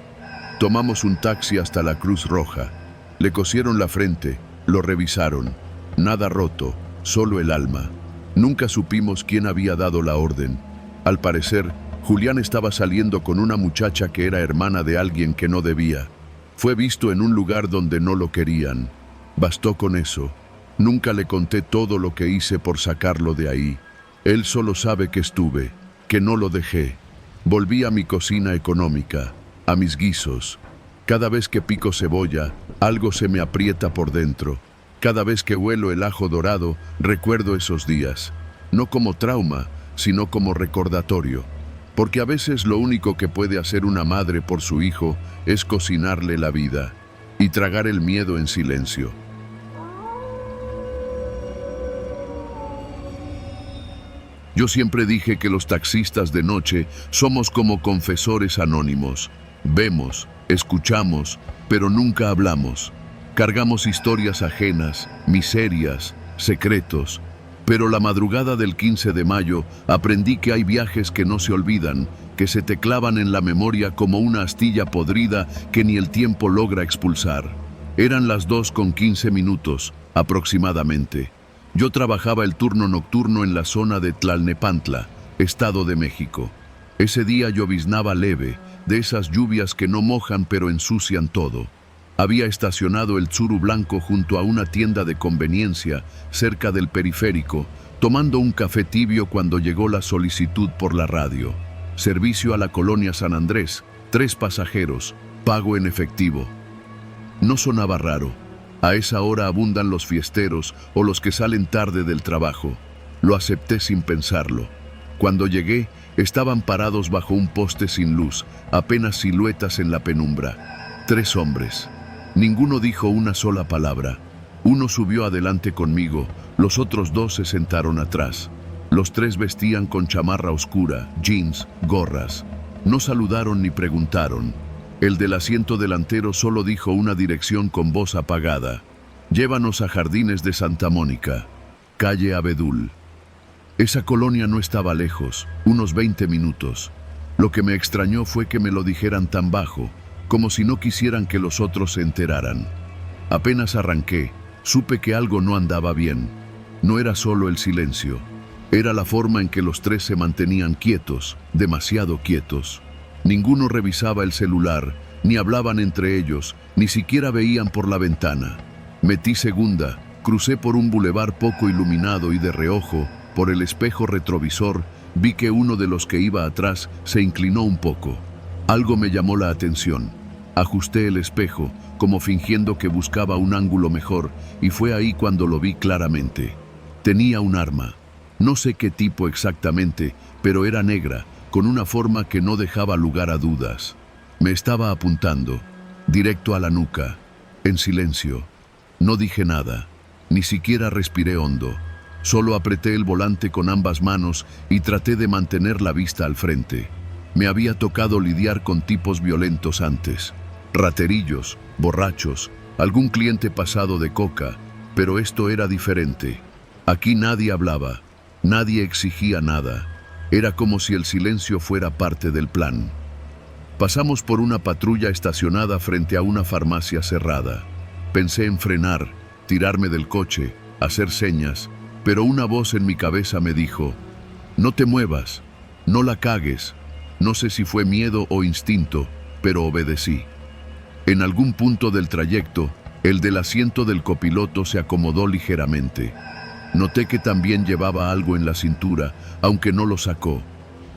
Tomamos un taxi hasta la Cruz Roja. Le cosieron la frente, lo revisaron. Nada roto, solo el alma. Nunca supimos quién había dado la orden. Al parecer, Julián estaba saliendo con una muchacha que era hermana de alguien que no debía. Fue visto en un lugar donde no lo querían. Bastó con eso. Nunca le conté todo lo que hice por sacarlo de ahí. Él solo sabe que estuve, que no lo dejé. Volví a mi cocina económica, a mis guisos. Cada vez que pico cebolla, algo se me aprieta por dentro. Cada vez que huelo el ajo dorado, recuerdo esos días. No como trauma, sino como recordatorio. Porque a veces lo único que puede hacer una madre por su hijo es cocinarle la vida y tragar el miedo en silencio. Yo siempre dije que los taxistas de noche somos como confesores anónimos. Vemos, escuchamos, pero nunca hablamos. Cargamos historias ajenas, miserias, secretos. Pero la madrugada del 15 de mayo aprendí que hay viajes que no se olvidan, que se te clavan en la memoria como una astilla podrida que ni el tiempo logra expulsar. Eran las 2:15 aproximadamente. Yo trabajaba el turno nocturno en la zona de Tlalnepantla, Estado de México. Ese día lloviznaba leve, de esas lluvias que no mojan pero ensucian todo. Había estacionado el Tsuru blanco junto a una tienda de conveniencia cerca del periférico, tomando un café tibio cuando llegó la solicitud por la radio. Servicio a la colonia San Andrés, 3 pasajeros, pago en efectivo. No sonaba raro. A esa hora abundan los fiesteros o los que salen tarde del trabajo. Lo acepté sin pensarlo. Cuando llegué, estaban parados bajo un poste sin luz, apenas siluetas en la penumbra. 3 hombres. Ninguno dijo una sola palabra. Uno subió adelante conmigo, los otros 2 se sentaron atrás. Los 3 vestían con chamarra oscura, jeans, gorras. No saludaron ni preguntaron. El del asiento delantero solo dijo una dirección con voz apagada. «Llévanos a Jardines de Santa Mónica, calle Abedul». Esa colonia no estaba lejos, unos 20 minutos. Lo que me extrañó fue que me lo dijeran tan bajo, como si no quisieran que los otros se enteraran. Apenas arranqué, supe que algo no andaba bien. No era solo el silencio, era la forma en que los tres se mantenían quietos, demasiado quietos. Ninguno revisaba el celular, ni hablaban entre ellos, ni siquiera veían por la ventana. Metí segunda, crucé por un bulevar poco iluminado y de reojo, por el espejo retrovisor, vi que uno de los que iba atrás se inclinó un poco. Algo me llamó la atención. Ajusté el espejo, como fingiendo que buscaba un ángulo mejor, y fue ahí cuando lo vi claramente. Tenía un arma. No sé qué tipo exactamente, pero era negra, con una forma que no dejaba lugar a dudas. Me estaba apuntando, directo a la nuca, en silencio. No dije nada, ni siquiera respiré hondo. Solo apreté el volante con ambas manos y traté de mantener la vista al frente. Me había tocado lidiar con tipos violentos antes. Raterillos, borrachos, algún cliente pasado de coca, pero esto era diferente. Aquí nadie hablaba, nadie exigía nada. Era como si el silencio fuera parte del plan. Pasamos por una patrulla estacionada frente a una farmacia cerrada. Pensé en frenar, tirarme del coche, hacer señas, pero una voz en mi cabeza me dijo: no te muevas, no la cagues. No sé si fue miedo o instinto, pero obedecí. En algún punto del trayecto, el del asiento del copiloto se acomodó ligeramente. Noté que también llevaba algo en la cintura, aunque no lo sacó.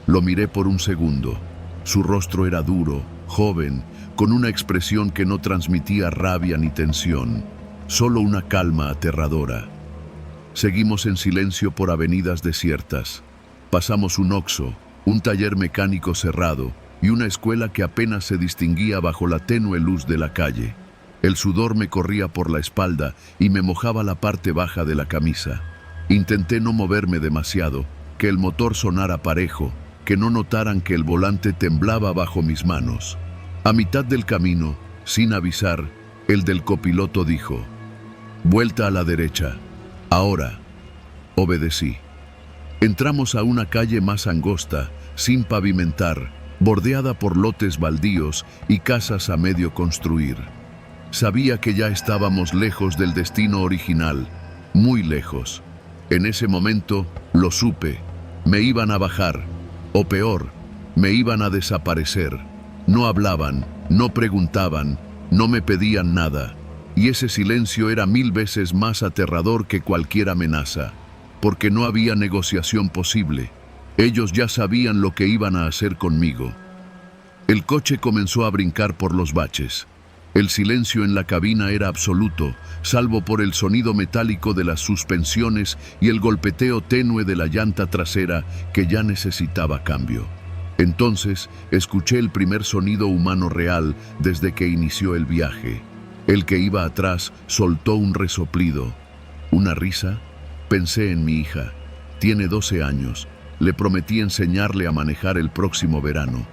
Lo miré por un segundo. Su rostro era duro, joven, con una expresión que no transmitía rabia ni tensión, solo una calma aterradora. Seguimos en silencio por avenidas desiertas. Pasamos un Oxxo, un taller mecánico cerrado y una escuela que apenas se distinguía bajo la tenue luz de la calle. El sudor me corría por la espalda y me mojaba la parte baja de la camisa. Intenté no moverme demasiado, que el motor sonara parejo, que no notaran que el volante temblaba bajo mis manos. A mitad del camino, sin avisar, el del copiloto dijo: vuelta a la derecha. Ahora. Obedecí. Entramos a una calle más angosta, sin pavimentar, bordeada por lotes baldíos y casas a medio construir. Sabía que ya estábamos lejos del destino original, muy lejos. En ese momento, lo supe, me iban a bajar, o peor, me iban a desaparecer. No hablaban, no preguntaban, no me pedían nada. Y ese silencio era 1000 veces más aterrador que cualquier amenaza, porque no había negociación posible. Ellos ya sabían lo que iban a hacer conmigo. El coche comenzó a brincar por los baches. El silencio en la cabina era absoluto, salvo por el sonido metálico de las suspensiones y el golpeteo tenue de la llanta trasera que ya necesitaba cambio. Entonces, escuché el primer sonido humano real desde que inició el viaje. El que iba atrás soltó un resoplido. ¿Una risa? Pensé en mi hija. Tiene 12 años. Le prometí enseñarle a manejar el próximo verano.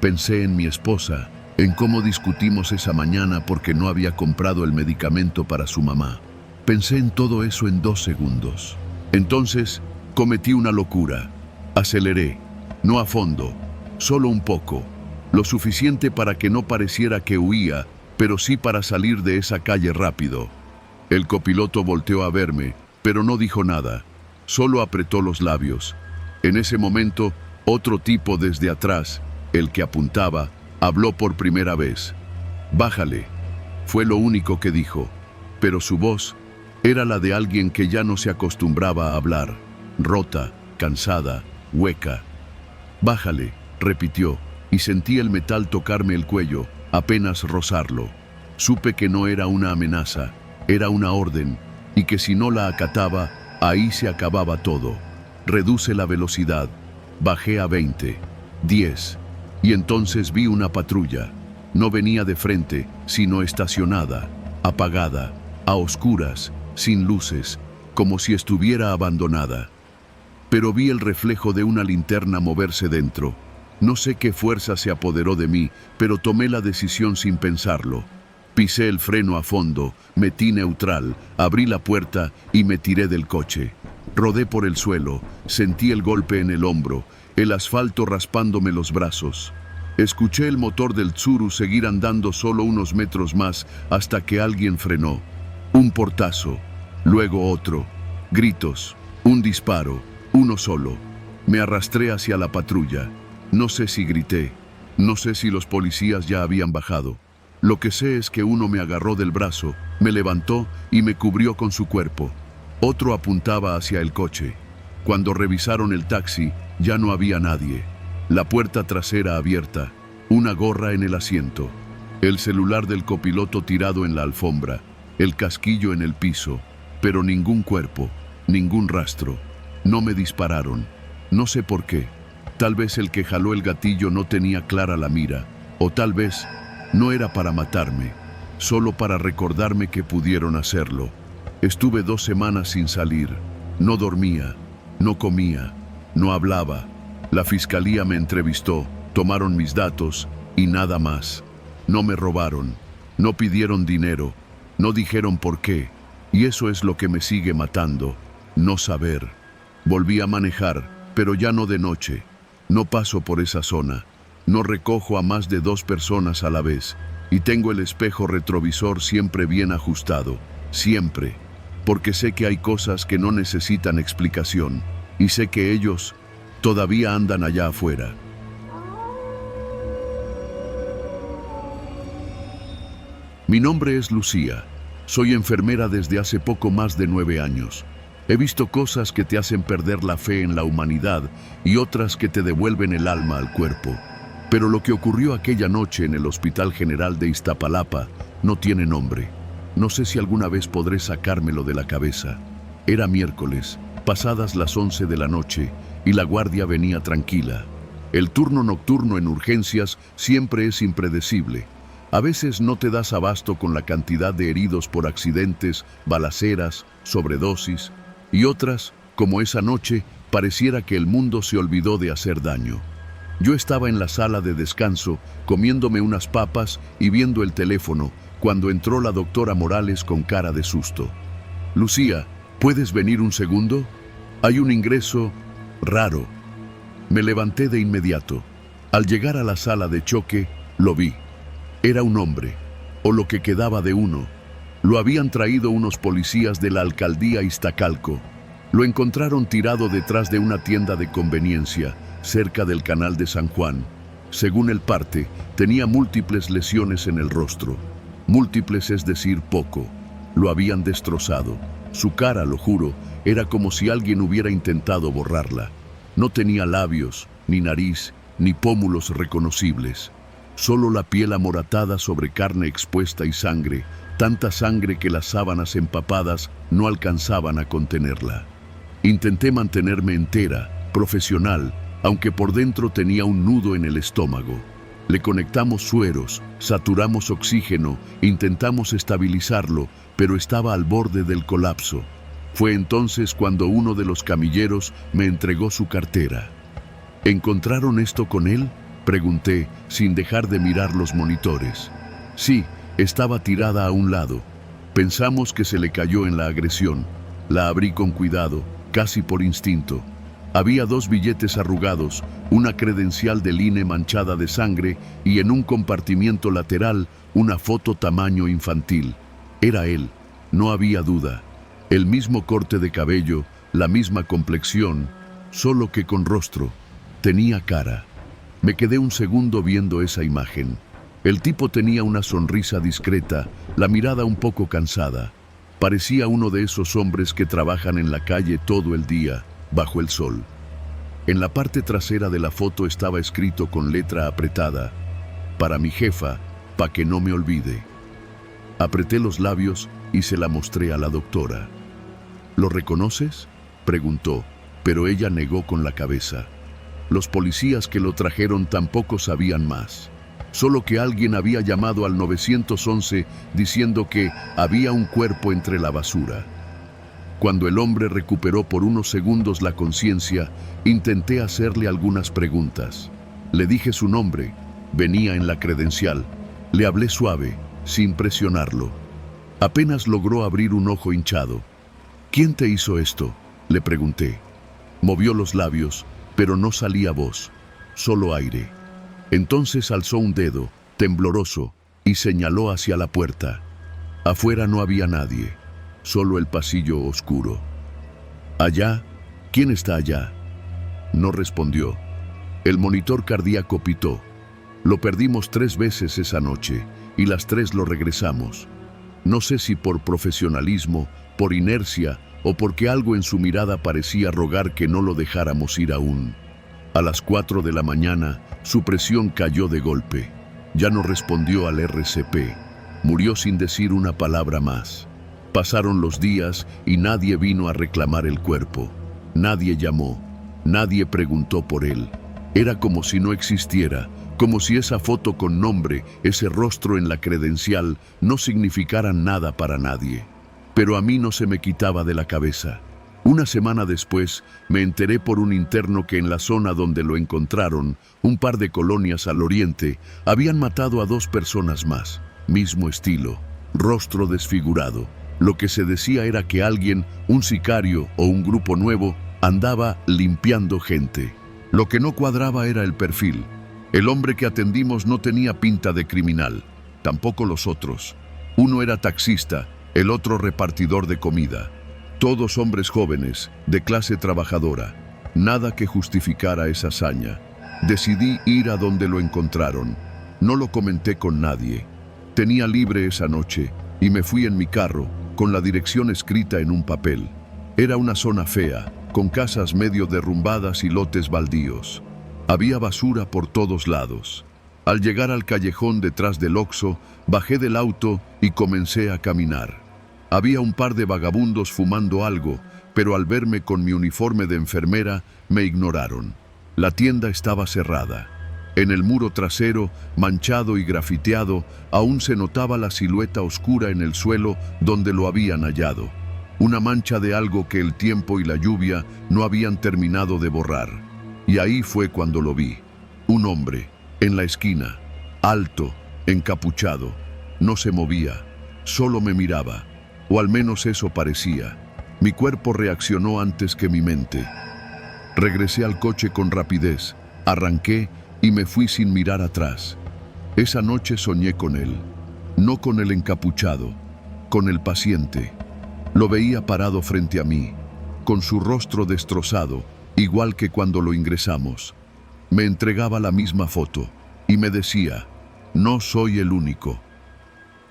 Pensé en mi esposa, en cómo discutimos esa mañana porque no había comprado el medicamento para su mamá. Pensé en todo eso en 2 segundos. Entonces, cometí una locura. Aceleré, no a fondo, solo un poco. Lo suficiente para que no pareciera que huía, pero sí para salir de esa calle rápido. El copiloto volteó a verme, pero no dijo nada. Solo apretó los labios. En ese momento, otro tipo desde atrás, el que apuntaba, habló por primera vez. «Bájale», fue lo único que dijo, pero su voz era la de alguien que ya no se acostumbraba a hablar, rota, cansada, hueca. «Bájale», repitió, y sentí el metal tocarme el cuello, apenas rozarlo. Supe que no era una amenaza, era una orden, y que si no la acataba, ahí se acababa todo. Reduce la velocidad. Bajé a 20, 10, y entonces vi una patrulla. No venía de frente, sino estacionada, apagada, a oscuras, sin luces, como si estuviera abandonada. Pero vi el reflejo de una linterna moverse dentro. No sé qué fuerza se apoderó de mí, pero tomé la decisión sin pensarlo. Pisé el freno a fondo, metí neutral, abrí la puerta y me tiré del coche. Rodé por el suelo, sentí el golpe en el hombro, el asfalto raspándome los brazos. Escuché el motor del Tsuru seguir andando solo unos metros más hasta que alguien frenó. Un portazo, luego otro. Gritos, un disparo, uno solo. Me arrastré hacia la patrulla. No sé si grité, no sé si los policías ya habían bajado. Lo que sé es que uno me agarró del brazo, me levantó y me cubrió con su cuerpo. Otro apuntaba hacia el coche. Cuando revisaron el taxi, ya no había nadie. La puerta trasera abierta, una gorra en el asiento, el celular del copiloto tirado en la alfombra, el casquillo en el piso, pero ningún cuerpo, ningún rastro. No me dispararon. No sé por qué. Tal vez el que jaló el gatillo no tenía clara la mira, o tal vez no era para matarme, solo para recordarme que pudieron hacerlo. Estuve 2 semanas sin salir. No dormía, no comía, no hablaba. La fiscalía me entrevistó, tomaron mis datos y nada más. No me robaron, no pidieron dinero, no dijeron por qué. Y eso es lo que me sigue matando, no saber. Volví a manejar, pero ya no de noche. No paso por esa zona. No recojo a más de 2 personas a la vez. Y tengo el espejo retrovisor siempre bien ajustado. Siempre. Porque sé que hay cosas que no necesitan explicación. Y sé que ellos todavía andan allá afuera. Mi nombre es Lucía. Soy enfermera desde hace poco más de 9 años. He visto cosas que te hacen perder la fe en la humanidad y otras que te devuelven el alma al cuerpo. Pero lo que ocurrió aquella noche en el Hospital General de Iztapalapa no tiene nombre. No sé si alguna vez podré sacármelo de la cabeza. Era miércoles, pasadas las 11 de la noche, y la guardia venía tranquila. El turno nocturno en urgencias siempre es impredecible. A veces no te das abasto con la cantidad de heridos por accidentes, balaceras, sobredosis, y otras, como esa noche, pareciera que el mundo se olvidó de hacer daño. Yo estaba en la sala de descanso, comiéndome unas papas y viendo el teléfono, cuando entró la doctora Morales con cara de susto. «Lucía, ¿puedes venir un segundo? Hay un ingreso raro». Me levanté de inmediato. Al llegar a la sala de choque, lo vi. Era un hombre, o lo que quedaba de uno. Lo habían traído unos policías de la alcaldía Iztacalco. Lo encontraron tirado detrás de una tienda de conveniencia, cerca del canal de San Juan. Según el parte, tenía múltiples lesiones en el rostro. Múltiples es decir poco. Lo habían destrozado. Su cara, lo juro, era como si alguien hubiera intentado borrarla. No tenía labios, ni nariz, ni pómulos reconocibles. Solo la piel amoratada sobre carne expuesta y sangre, tanta sangre que las sábanas empapadas no alcanzaban a contenerla. Intenté mantenerme entera, profesional, aunque por dentro tenía un nudo en el estómago. Le conectamos sueros, saturamos oxígeno, intentamos estabilizarlo, pero estaba al borde del colapso. Fue entonces cuando uno de los camilleros me entregó su cartera. ¿Encontraron esto con él?, pregunté, sin dejar de mirar los monitores. Sí, estaba tirada a un lado. Pensamos que se le cayó en la agresión. La abrí con cuidado, casi por instinto. Había 2 billetes arrugados, una credencial del INE manchada de sangre y en un compartimiento lateral una foto tamaño infantil. Era él, no había duda. El mismo corte de cabello, la misma complexión, solo que con rostro. Tenía cara. Me quedé un segundo viendo esa imagen. El tipo tenía una sonrisa discreta, la mirada un poco cansada. Parecía uno de esos hombres que trabajan en la calle todo el día, bajo el sol. En la parte trasera de la foto estaba escrito con letra apretada: «Para mi jefa, pa' que no me olvide». Apreté los labios y se la mostré a la doctora. «¿Lo reconoces?», preguntó, pero ella negó con la cabeza. Los policías que lo trajeron tampoco sabían más. Solo que alguien había llamado al 911 diciendo que había un cuerpo entre la basura. Cuando el hombre recuperó por unos segundos la conciencia, intenté hacerle algunas preguntas. Le dije su nombre, venía en la credencial. Le hablé suave, sin presionarlo. Apenas logró abrir un ojo hinchado. «¿Quién te hizo esto?», le pregunté. Movió los labios, pero no salía voz, solo aire. Entonces alzó un dedo, tembloroso, y señaló hacia la puerta. Afuera no había nadie, solo el pasillo oscuro. ¿Allá? ¿Quién está allá? No respondió. El monitor cardíaco pitó. Lo perdimos 3 veces esa noche y las 3 lo regresamos. No sé si por profesionalismo, por inercia o porque algo en su mirada parecía rogar que no lo dejáramos ir aún. A las 4 de la mañana, su presión cayó de golpe. Ya no respondió al RCP. Murió sin decir una palabra más. Pasaron los días y nadie vino a reclamar el cuerpo. Nadie llamó. Nadie preguntó por él. Era como si no existiera, como si esa foto con nombre, ese rostro en la credencial, no significaran nada para nadie. Pero a mí no se me quitaba de la cabeza. Una semana después, me enteré por un interno que en la zona donde lo encontraron, un par de colonias al oriente, habían matado a 2 personas más. Mismo estilo, rostro desfigurado. Lo que se decía era que alguien, un sicario o un grupo nuevo, andaba limpiando gente. Lo que no cuadraba era el perfil. El hombre que atendimos no tenía pinta de criminal, tampoco los otros. Uno era taxista, el otro repartidor de comida. Todos hombres jóvenes, de clase trabajadora. Nada que justificara esa hazaña. Decidí ir a donde lo encontraron. No lo comenté con nadie. Tenía libre esa noche y me fui en mi carro, con la dirección escrita en un papel. Era una zona fea, con casas medio derrumbadas y lotes baldíos. Había basura por todos lados. Al llegar al callejón detrás del Oxxo, bajé del auto y comencé a caminar. Había un par de vagabundos fumando algo, pero al verme con mi uniforme de enfermera, me ignoraron. La tienda estaba cerrada. En el muro trasero, manchado y grafiteado, aún se notaba la silueta oscura en el suelo donde lo habían hallado. Una mancha de algo que el tiempo y la lluvia no habían terminado de borrar. Y ahí fue cuando lo vi. Un hombre, en la esquina, alto, encapuchado. No se movía, solo me miraba. O al menos eso parecía. Mi cuerpo reaccionó antes que mi mente. Regresé al coche con rapidez, arranqué y me fui sin mirar atrás. Esa noche soñé con él, no con el encapuchado, con el paciente. Lo veía parado frente a mí, con su rostro destrozado, igual que cuando lo ingresamos. Me entregaba la misma foto y me decía, no soy el único.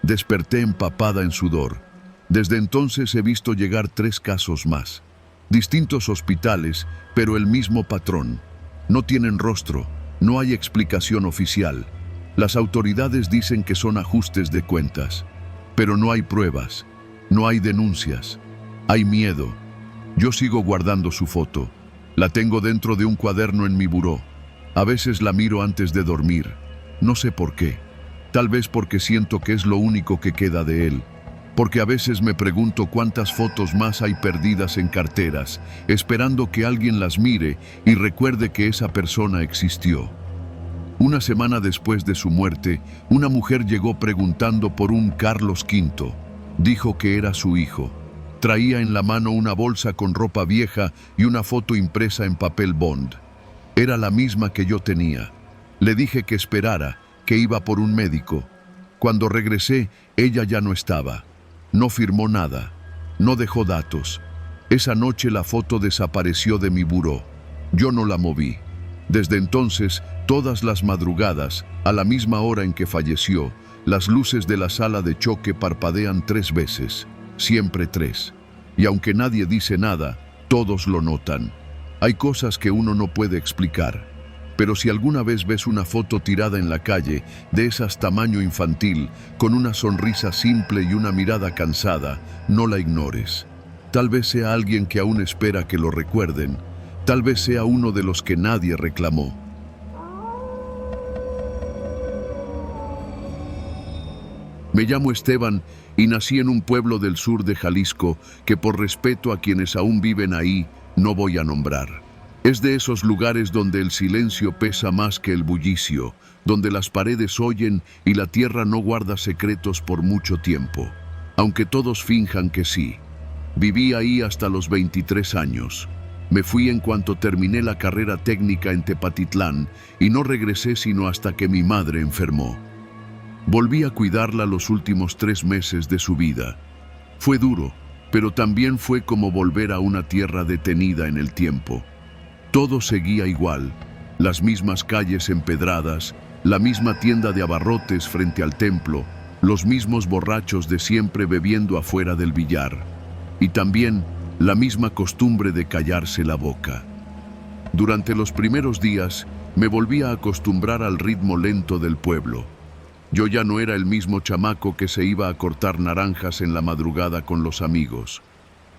Desperté empapada en sudor. Desde entonces he visto llegar 3 casos más. Distintos hospitales, pero el mismo patrón. No tienen rostro, no hay explicación oficial. Las autoridades dicen que son ajustes de cuentas, pero no hay pruebas, no hay denuncias, hay miedo. Yo sigo guardando su foto. La tengo dentro de un cuaderno en mi buró. A veces la miro antes de dormir. No sé por qué. Tal vez porque siento que es lo único que queda de él. Porque a veces me pregunto cuántas fotos más hay perdidas en carteras, esperando que alguien las mire y recuerde que esa persona existió. Una semana después de su muerte, una mujer llegó preguntando por un Carlos V. Dijo que era su hijo. Traía en la mano una bolsa con ropa vieja y una foto impresa en papel bond. Era la misma que yo tenía. Le dije que esperara, que iba por un médico. Cuando regresé, ella ya no estaba. No firmó nada, no dejó datos. Esa noche la foto desapareció de mi buró. Yo no la moví. Desde entonces, todas las madrugadas, a la misma hora en que falleció, las luces de la sala de choque parpadean 3 veces, siempre 3. Y aunque nadie dice nada, todos lo notan. Hay cosas que uno no puede explicar. Pero si alguna vez ves una foto tirada en la calle, de esas tamaño infantil, con una sonrisa simple y una mirada cansada, no la ignores. Tal vez sea alguien que aún espera que lo recuerden. Tal vez sea uno de los que nadie reclamó. Me llamo Esteban y nací en un pueblo del sur de Jalisco que por respeto a quienes aún viven ahí, no voy a nombrar. Es de esos lugares donde el silencio pesa más que el bullicio, donde las paredes oyen y la tierra no guarda secretos por mucho tiempo, aunque todos finjan que sí. Viví ahí hasta los 23 años. Me fui en cuanto terminé la carrera técnica en Tepatitlán y no regresé sino hasta que mi madre enfermó. Volví a cuidarla los últimos 3 meses de su vida. Fue duro, pero también fue como volver a una tierra detenida en el tiempo. Todo seguía igual, las mismas calles empedradas, la misma tienda de abarrotes frente al templo, los mismos borrachos de siempre bebiendo afuera del billar, y también la misma costumbre de callarse la boca. Durante los primeros días me volví a acostumbrar al ritmo lento del pueblo. Yo ya no era el mismo chamaco que se iba a cortar naranjas en la madrugada con los amigos.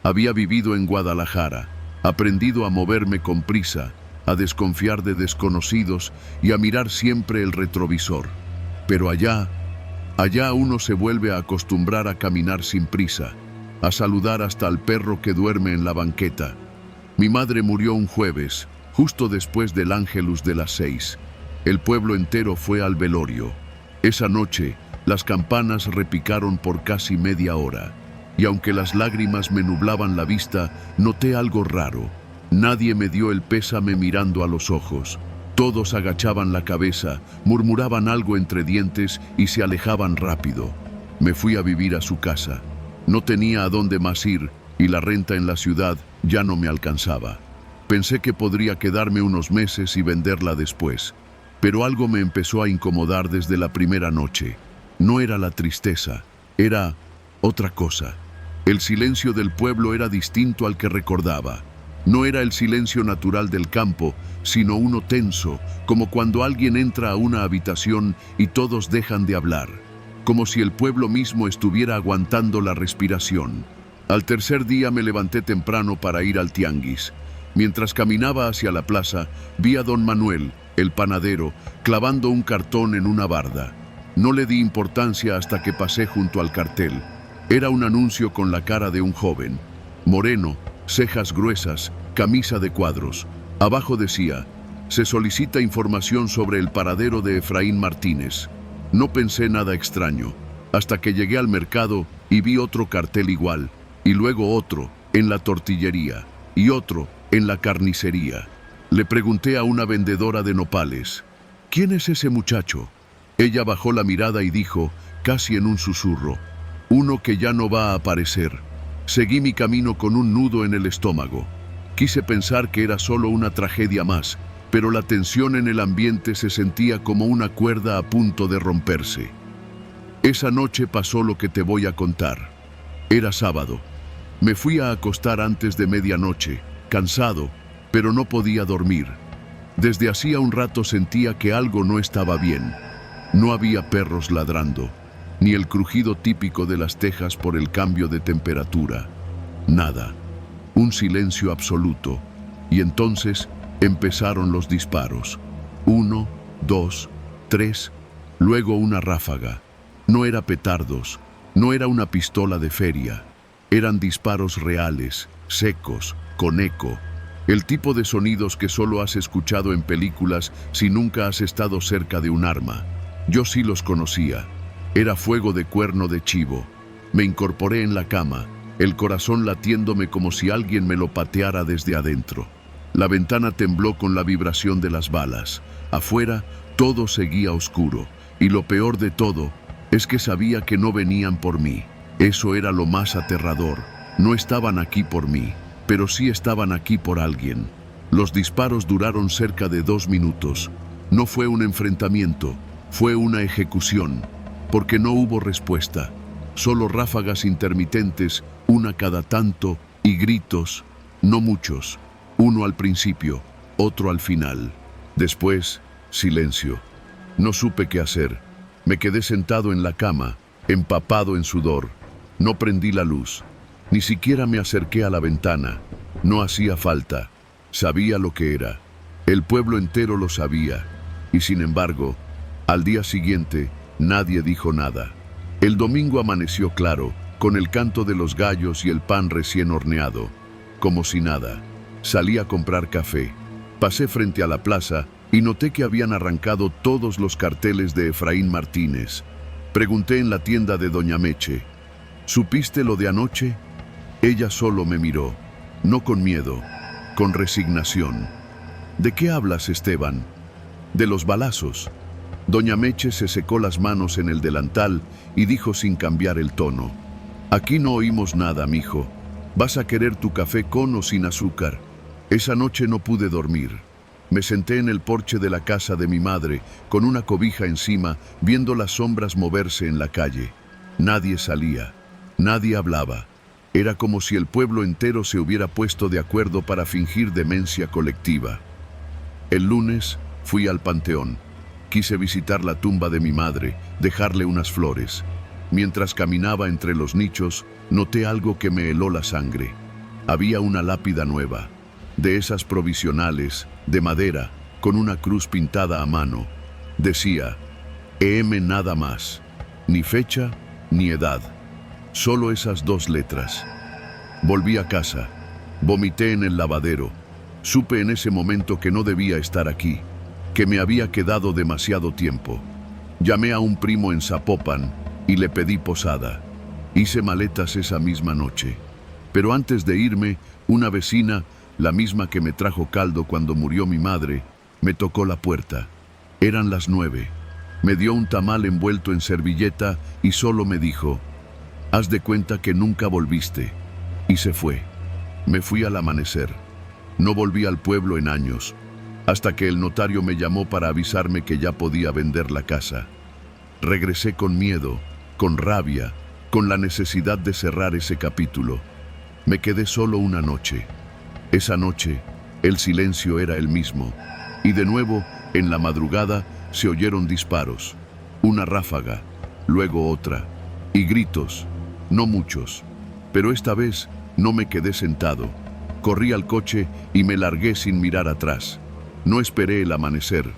Había vivido en Guadalajara, aprendido a moverme con prisa, a desconfiar de desconocidos y a mirar siempre el retrovisor. Pero allá uno se vuelve a acostumbrar a caminar sin prisa, a saludar hasta al perro que duerme en la banqueta. Mi madre murió un jueves, justo después del Ángelus de las 6. El pueblo entero fue al velorio. Esa noche, las campanas repicaron por casi media hora, y aunque las lágrimas me nublaban la vista, noté algo raro. Nadie me dio el pésame mirando a los ojos. Todos agachaban la cabeza, murmuraban algo entre dientes y se alejaban rápido. Me fui a vivir a su casa. No tenía a dónde más ir, y la renta en la ciudad ya no me alcanzaba. Pensé que podría quedarme unos meses y venderla después. Pero algo me empezó a incomodar desde la primera noche. No era la tristeza, era otra cosa. El silencio del pueblo era distinto al que recordaba. No era el silencio natural del campo, sino uno tenso, como cuando alguien entra a una habitación y todos dejan de hablar, como si el pueblo mismo estuviera aguantando la respiración. Al tercer día me levanté temprano para ir al tianguis. Mientras caminaba hacia la plaza, vi a don Manuel, el panadero, clavando un cartón en una barda. No le di importancia hasta que pasé junto al cartel. Era un anuncio con la cara de un joven, moreno, cejas gruesas, camisa de cuadros. Abajo decía: se solicita información sobre el paradero de Efraín Martínez. No pensé nada extraño, hasta que llegué al mercado y vi otro cartel igual, y luego otro, en la tortillería, y otro, en la carnicería. Le pregunté a una vendedora de nopales: ¿quién es ese muchacho? Ella bajó la mirada y dijo, casi en un susurro: uno que ya no va a aparecer. Seguí mi camino con un nudo en el estómago. Quise pensar que era solo una tragedia más, pero la tensión en el ambiente se sentía como una cuerda a punto de romperse. Esa noche pasó lo que te voy a contar. Era sábado. Me fui a acostar antes de medianoche, cansado, pero no podía dormir. Desde hacía un rato sentía que algo no estaba bien. No había perros ladrando, ni el crujido típico de las tejas por el cambio de temperatura. Nada. Un silencio absoluto. Y entonces empezaron los disparos. 1, 2, 3, luego una ráfaga. No era petardos, no era una pistola de feria. Eran disparos reales, secos, con eco. El tipo de sonidos que solo has escuchado en películas si nunca has estado cerca de un arma. Yo sí los conocía. Era fuego de cuerno de chivo. Me incorporé en la cama, el corazón latiéndome como si alguien me lo pateara desde adentro. La ventana tembló con la vibración de las balas. Afuera, todo seguía oscuro. Y lo peor de todo es que sabía que no venían por mí. Eso era lo más aterrador. No estaban aquí por mí, pero sí estaban aquí por alguien. Los disparos duraron cerca de 2 minutos. No fue un enfrentamiento, fue una ejecución, porque no hubo respuesta. Solo ráfagas intermitentes, una cada tanto, y gritos, no muchos. Uno al principio, otro al final. Después, silencio. No supe qué hacer. Me quedé sentado en la cama, empapado en sudor. No prendí la luz. Ni siquiera me acerqué a la ventana. No hacía falta. Sabía lo que era. El pueblo entero lo sabía. Y sin embargo, al día siguiente, nadie dijo nada. El domingo amaneció claro, con el canto de los gallos y el pan recién horneado. Como si nada. Salí a comprar café. Pasé frente a la plaza y noté que habían arrancado todos los carteles de Efraín Martínez. Pregunté en la tienda de doña Meche: ¿supiste lo de anoche? Ella solo me miró, no con miedo, con resignación. ¿De qué hablas, Esteban? De los balazos. Doña Meche se secó las manos en el delantal y dijo sin cambiar el tono: aquí no oímos nada, mijo. ¿Vas a querer tu café con o sin azúcar? Esa noche no pude dormir. Me senté en el porche de la casa de mi madre, con una cobija encima, viendo las sombras moverse en la calle. Nadie salía, nadie hablaba. Era como si el pueblo entero se hubiera puesto de acuerdo para fingir demencia colectiva. El lunes fui al panteón. Quise visitar la tumba de mi madre, dejarle unas flores. Mientras caminaba entre los nichos, noté algo que me heló la sangre. Había una lápida nueva, de esas provisionales, de madera, con una cruz pintada a mano. Decía, EM nada más, ni fecha ni edad, solo esas 2 letras. Volví a casa, vomité en el lavadero. Supe en ese momento que no debía estar aquí, que me había quedado demasiado tiempo. Llamé a un primo en Zapopan y le pedí posada. Hice maletas esa misma noche. Pero antes de irme, una vecina, la misma que me trajo caldo cuando murió mi madre, me tocó la puerta. Eran las 9. Me dio un tamal envuelto en servilleta y solo me dijo, haz de cuenta que nunca volviste. Y se fue. Me fui al amanecer. No volví al pueblo en años, hasta que el notario me llamó para avisarme que ya podía vender la casa. Regresé con miedo, con rabia, con la necesidad de cerrar ese capítulo. Me quedé solo una noche. Esa noche, el silencio era el mismo, y de nuevo, en la madrugada, se oyeron disparos. Una ráfaga, luego otra, y gritos, no muchos. Pero esta vez no me quedé sentado. Corrí al coche y me largué sin mirar atrás. No esperé el amanecer,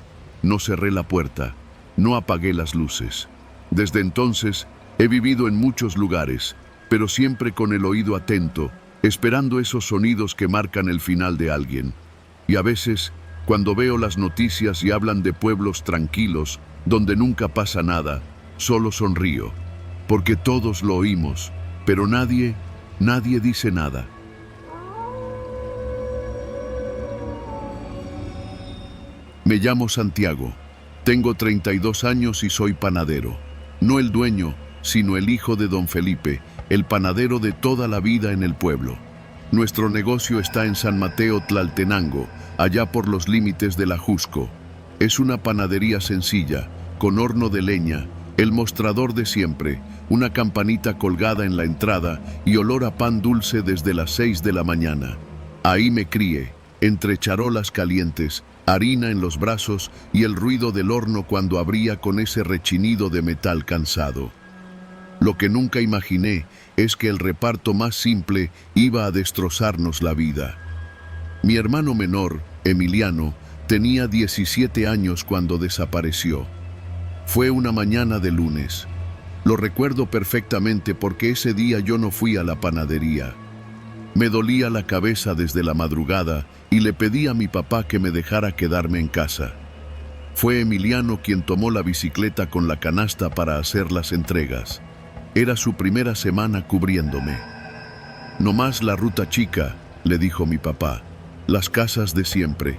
no cerré la puerta, no apagué las luces. Desde entonces, he vivido en muchos lugares, pero siempre con el oído atento, esperando esos sonidos que marcan el final de alguien. Y a veces, cuando veo las noticias y hablan de pueblos tranquilos, donde nunca pasa nada, solo sonrío, porque todos lo oímos, pero nadie dice nada. Me llamo Santiago, tengo 32 años y soy panadero. No el dueño, sino el hijo de don Felipe, el panadero de toda la vida en el pueblo. Nuestro negocio está en San Mateo Tlaltenango, allá por los límites de la Jusco. Es una panadería sencilla, con horno de leña, el mostrador de siempre, una campanita colgada en la entrada y olor a pan dulce desde las 6 de la mañana. Ahí me crié, entre charolas calientes, harina en los brazos y el ruido del horno cuando abría con ese rechinido de metal cansado. Lo que nunca imaginé es que el reparto más simple iba a destrozarnos la vida. Mi hermano menor, Emiliano, tenía 17 años cuando desapareció. Fue una mañana de lunes. Lo recuerdo perfectamente porque ese día yo no fui a la panadería. Me dolía la cabeza desde la madrugada y le pedí a mi papá que me dejara quedarme en casa. Fue Emiliano quien tomó la bicicleta con la canasta para hacer las entregas. Era su primera semana cubriéndome. No más la ruta chica, le dijo mi papá, las casas de siempre.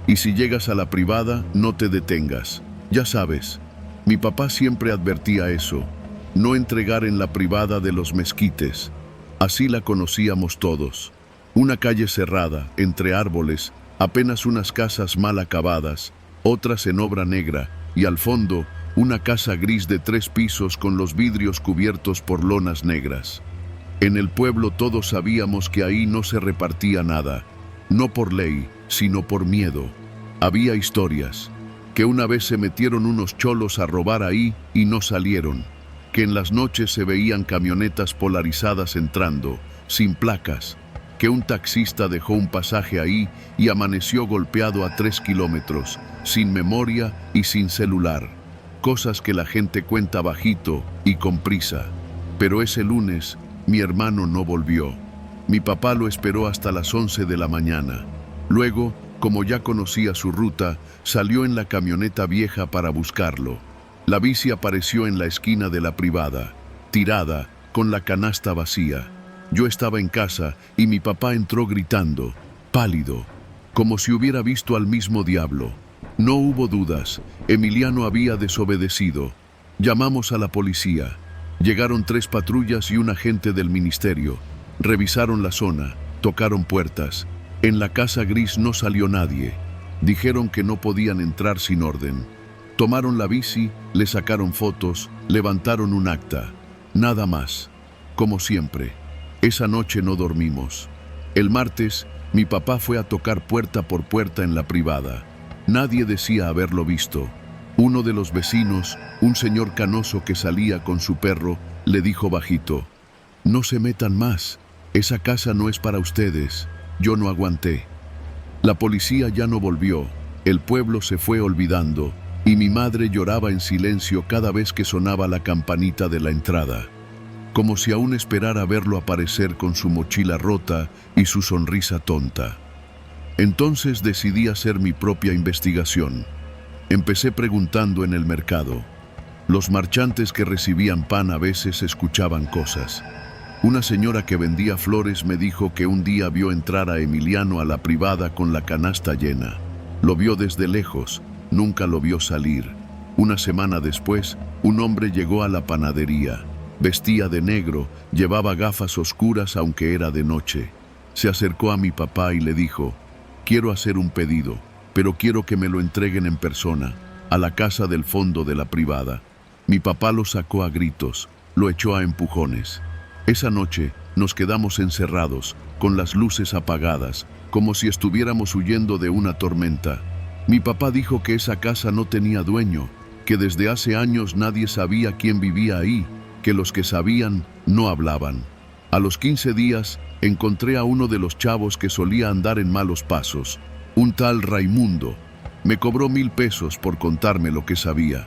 Y si llegas a la privada, no te detengas. Ya sabes, mi papá siempre advertía eso, no entregar en la privada de los mezquites. Así la conocíamos todos. Una calle cerrada, entre árboles, apenas unas casas mal acabadas, otras en obra negra, y al fondo, una casa gris de 3 pisos con los vidrios cubiertos por lonas negras. En el pueblo todos sabíamos que ahí no se repartía nada, no por ley, sino por miedo. Había historias, que una vez se metieron unos cholos a robar ahí y no salieron, que en las noches se veían camionetas polarizadas entrando, sin placas, que un taxista dejó un pasaje ahí y amaneció golpeado a 3 kilómetros, sin memoria y sin celular. Cosas que la gente cuenta bajito y con prisa. Pero ese lunes, mi hermano no volvió. Mi papá lo esperó hasta las 11 de la mañana. Luego, como ya conocía su ruta, salió en la camioneta vieja para buscarlo. La bici apareció en la esquina de la privada, tirada, con la canasta vacía. Yo estaba en casa y mi papá entró gritando, pálido, como si hubiera visto al mismo diablo. No hubo dudas, Emiliano había desobedecido. Llamamos a la policía. Llegaron 3 patrullas y un agente del ministerio. Revisaron la zona, tocaron puertas. En la casa gris no salió nadie. Dijeron que no podían entrar sin orden. Tomaron la bici, le sacaron fotos, levantaron un acta. Nada más. Como siempre. Esa noche no dormimos. El martes, mi papá fue a tocar puerta por puerta en la privada. Nadie decía haberlo visto. Uno de los vecinos, un señor canoso que salía con su perro, le dijo bajito: «No se metan más. Esa casa no es para ustedes». Yo no aguanté. La policía ya no volvió. El pueblo se fue olvidando y mi madre lloraba en silencio cada vez que sonaba la campanita de la entrada, como si aún esperara verlo aparecer con su mochila rota y su sonrisa tonta. Entonces decidí hacer mi propia investigación. Empecé preguntando en el mercado. Los marchantes que recibían pan a veces escuchaban cosas. Una señora que vendía flores me dijo que un día vio entrar a Emiliano a la privada con la canasta llena. Lo vio desde lejos, nunca lo vio salir. Una semana después, un hombre llegó a la panadería. Vestía de negro, llevaba gafas oscuras aunque era de noche. Se acercó a mi papá y le dijo: «Quiero hacer un pedido, pero quiero que me lo entreguen en persona, a la casa del fondo de la privada». Mi papá lo sacó a gritos, lo echó a empujones. Esa noche nos quedamos encerrados, con las luces apagadas, como si estuviéramos huyendo de una tormenta. Mi papá dijo que esa casa no tenía dueño, que desde hace años nadie sabía quién vivía ahí, que los que sabían no hablaban. A los 15 días encontré a uno de los chavos que solía andar en malos pasos, un tal Raimundo. Me cobró 1,000 pesos por contarme lo que sabía.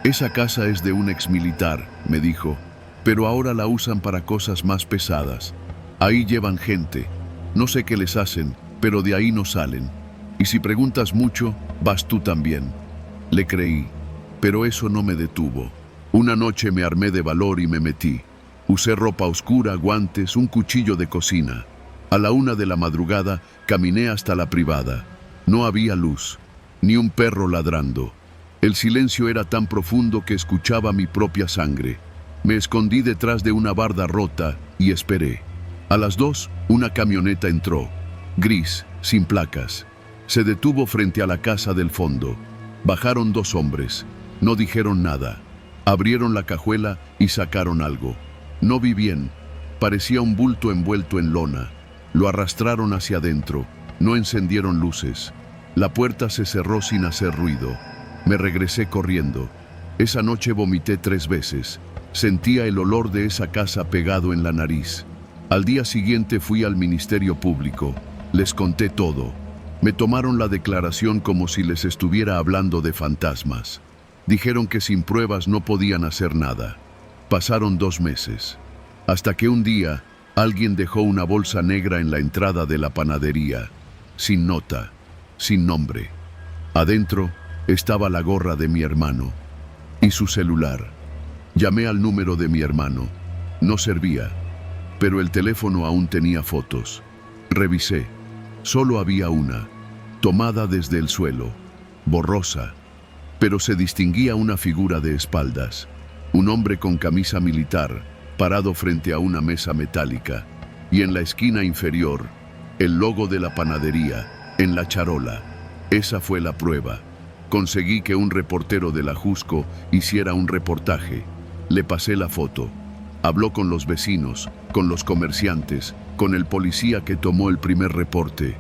«Esa casa es de un exmilitar», me dijo, «pero ahora la usan para cosas más pesadas. Ahí llevan gente. No sé qué les hacen, pero de ahí no salen. Y si preguntas mucho, vas tú también». Le creí, pero eso no me detuvo. Una noche me armé de valor y me metí. Usé ropa oscura, guantes, un cuchillo de cocina. A la 1 de la madrugada caminé hasta la privada. No había luz, ni un perro ladrando. El silencio era tan profundo que escuchaba mi propia sangre. Me escondí detrás de una barda rota y esperé. A las 2, una camioneta entró, gris, sin placas. Se detuvo frente a la casa del fondo. Bajaron 2 hombres. No dijeron nada. Abrieron la cajuela y sacaron algo. No vi bien. Parecía un bulto envuelto en lona. Lo arrastraron hacia adentro. No encendieron luces. La puerta se cerró sin hacer ruido. Me regresé corriendo. Esa noche vomité 3 veces. Sentía el olor de esa casa pegado en la nariz. Al día siguiente fui al Ministerio Público. Les conté todo. Me tomaron la declaración como si les estuviera hablando de fantasmas. Dijeron que sin pruebas no podían hacer nada. Pasaron 2 meses. Hasta que un día, alguien dejó una bolsa negra en la entrada de la panadería. Sin nota, sin nombre. Adentro estaba la gorra de mi hermano y su celular. Llamé al número de mi hermano. No servía, pero el teléfono aún tenía fotos. Revisé. Solo había una, tomada desde el suelo, borrosa, pero se distinguía una figura de espaldas. Un hombre con camisa militar, parado frente a una mesa metálica, y en la esquina inferior, el logo de la panadería, en la charola. Esa fue la prueba. Conseguí que un reportero de la Jusco hiciera un reportaje. Le pasé la foto. Habló con los vecinos, con los comerciantes, con el policía que tomó el primer reporte.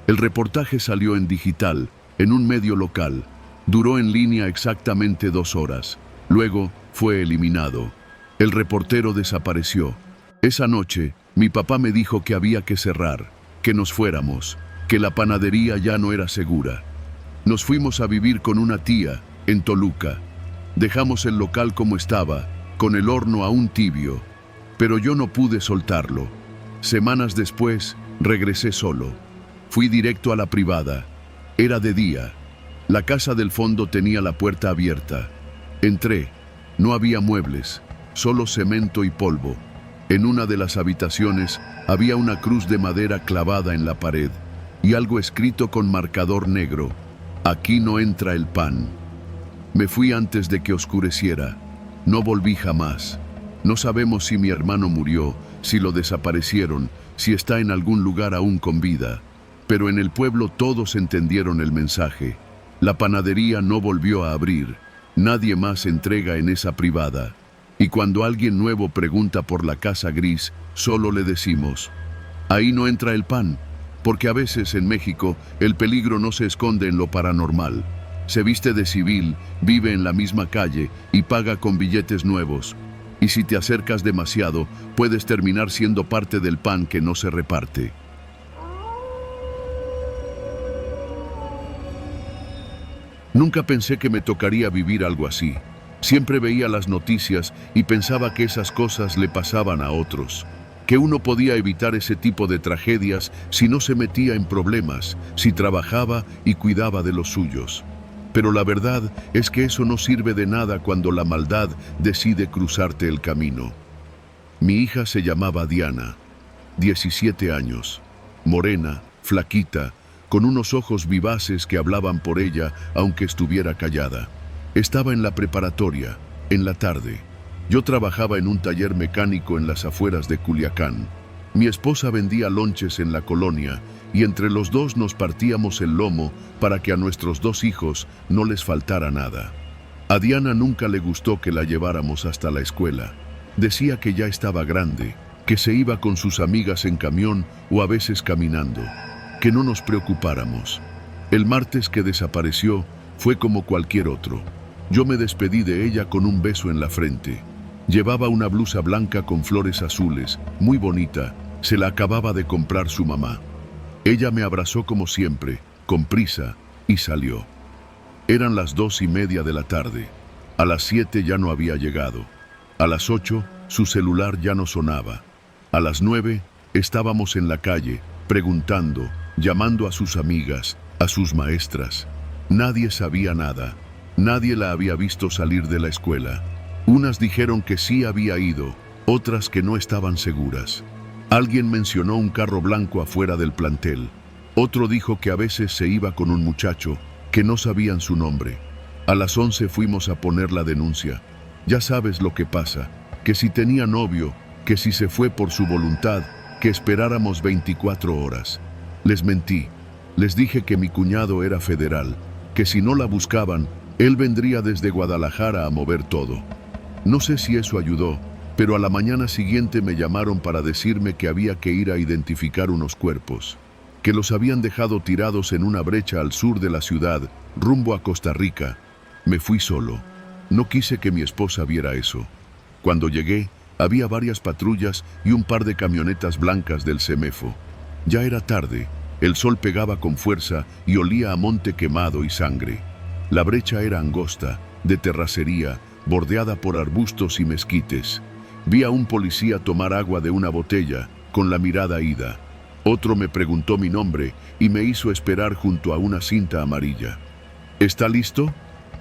El reportaje salió en digital, en un medio local. Duró en línea exactamente 2 horas. Luego fue eliminado. El reportero desapareció. Esa noche, mi papá me dijo que había que cerrar, que nos fuéramos, que la panadería ya no era segura. Nos fuimos a vivir con una tía, en Toluca. Dejamos el local como estaba, con el horno aún tibio, pero yo no pude soltarlo. Semanas después, regresé solo. Fui directo a la privada. Era de día. La casa del fondo tenía la puerta abierta. Entré. No había muebles, solo cemento y polvo. En una de las habitaciones había una cruz de madera clavada en la pared y algo escrito con marcador negro: «Aquí no entra el pan». Me fui antes de que oscureciera. No volví jamás. No sabemos si mi hermano murió, si lo desaparecieron, si está en algún lugar aún con vida. Pero en el pueblo todos entendieron el mensaje. La panadería no volvió a abrir. Nadie más entrega en esa privada. Y cuando alguien nuevo pregunta por la casa gris, solo le decimos: ahí no entra el pan, porque a veces en México el peligro no se esconde en lo paranormal. Se viste de civil, vive en la misma calle y paga con billetes nuevos. Y si te acercas demasiado, puedes terminar siendo parte del pan que no se reparte. Nunca pensé que me tocaría vivir algo así. Siempre veía las noticias y pensaba que esas cosas le pasaban a otros, que uno podía evitar ese tipo de tragedias si no se metía en problemas, si trabajaba y cuidaba de los suyos. Pero la verdad es que eso no sirve de nada cuando la maldad decide cruzarte el camino. Mi hija se llamaba Diana, 17 años, morena, flaquita, con unos ojos vivaces que hablaban por ella aunque estuviera callada. Estaba en la preparatoria, en la tarde. Yo trabajaba en un taller mecánico en las afueras de Culiacán. Mi esposa vendía lonches en la colonia y entre los dos nos partíamos el lomo para que a nuestros 2 hijos no les faltara nada. A Diana nunca le gustó que la lleváramos hasta la escuela. Decía que ya estaba grande, que se iba con sus amigas en camión o a veces caminando, que no nos preocupáramos. El martes que desapareció fue como cualquier otro. Yo me despedí de ella con un beso en la frente. Llevaba una blusa blanca con flores azules, muy bonita, se la acababa de comprar su mamá. Ella me abrazó como siempre, con prisa, y salió. Eran las 2:30 de la tarde. A las 7 ya no había llegado. A las 8 su celular ya no sonaba. A las 9 estábamos en la calle, preguntando, llamando a sus amigas, a sus maestras. Nadie sabía nada. Nadie la había visto salir de la escuela. Unas dijeron que sí había ido, otras que no estaban seguras. Alguien mencionó un carro blanco afuera del plantel. Otro dijo que a veces se iba con un muchacho, que no sabían su nombre. A las 11 fuimos a poner la denuncia. Ya sabes lo que pasa, que si tenía novio, que si se fue por su voluntad, que esperáramos 24 horas. Les mentí. Les dije que mi cuñado era federal, que si no la buscaban, él vendría desde Guadalajara a mover todo. No sé si eso ayudó, pero a la mañana siguiente me llamaron para decirme que había que ir a identificar unos cuerpos, que los habían dejado tirados en una brecha al sur de la ciudad, rumbo a Costa Rica. Me fui solo. No quise que mi esposa viera eso. Cuando llegué, había varias patrullas y un par de camionetas blancas del CEMEFO. Ya era tarde, el sol pegaba con fuerza y olía a monte quemado y sangre. La brecha era angosta, de terracería, bordeada por arbustos y mezquites. Vi a un policía tomar agua de una botella, con la mirada ida. Otro me preguntó mi nombre y me hizo esperar junto a una cinta amarilla. ¿Está listo?,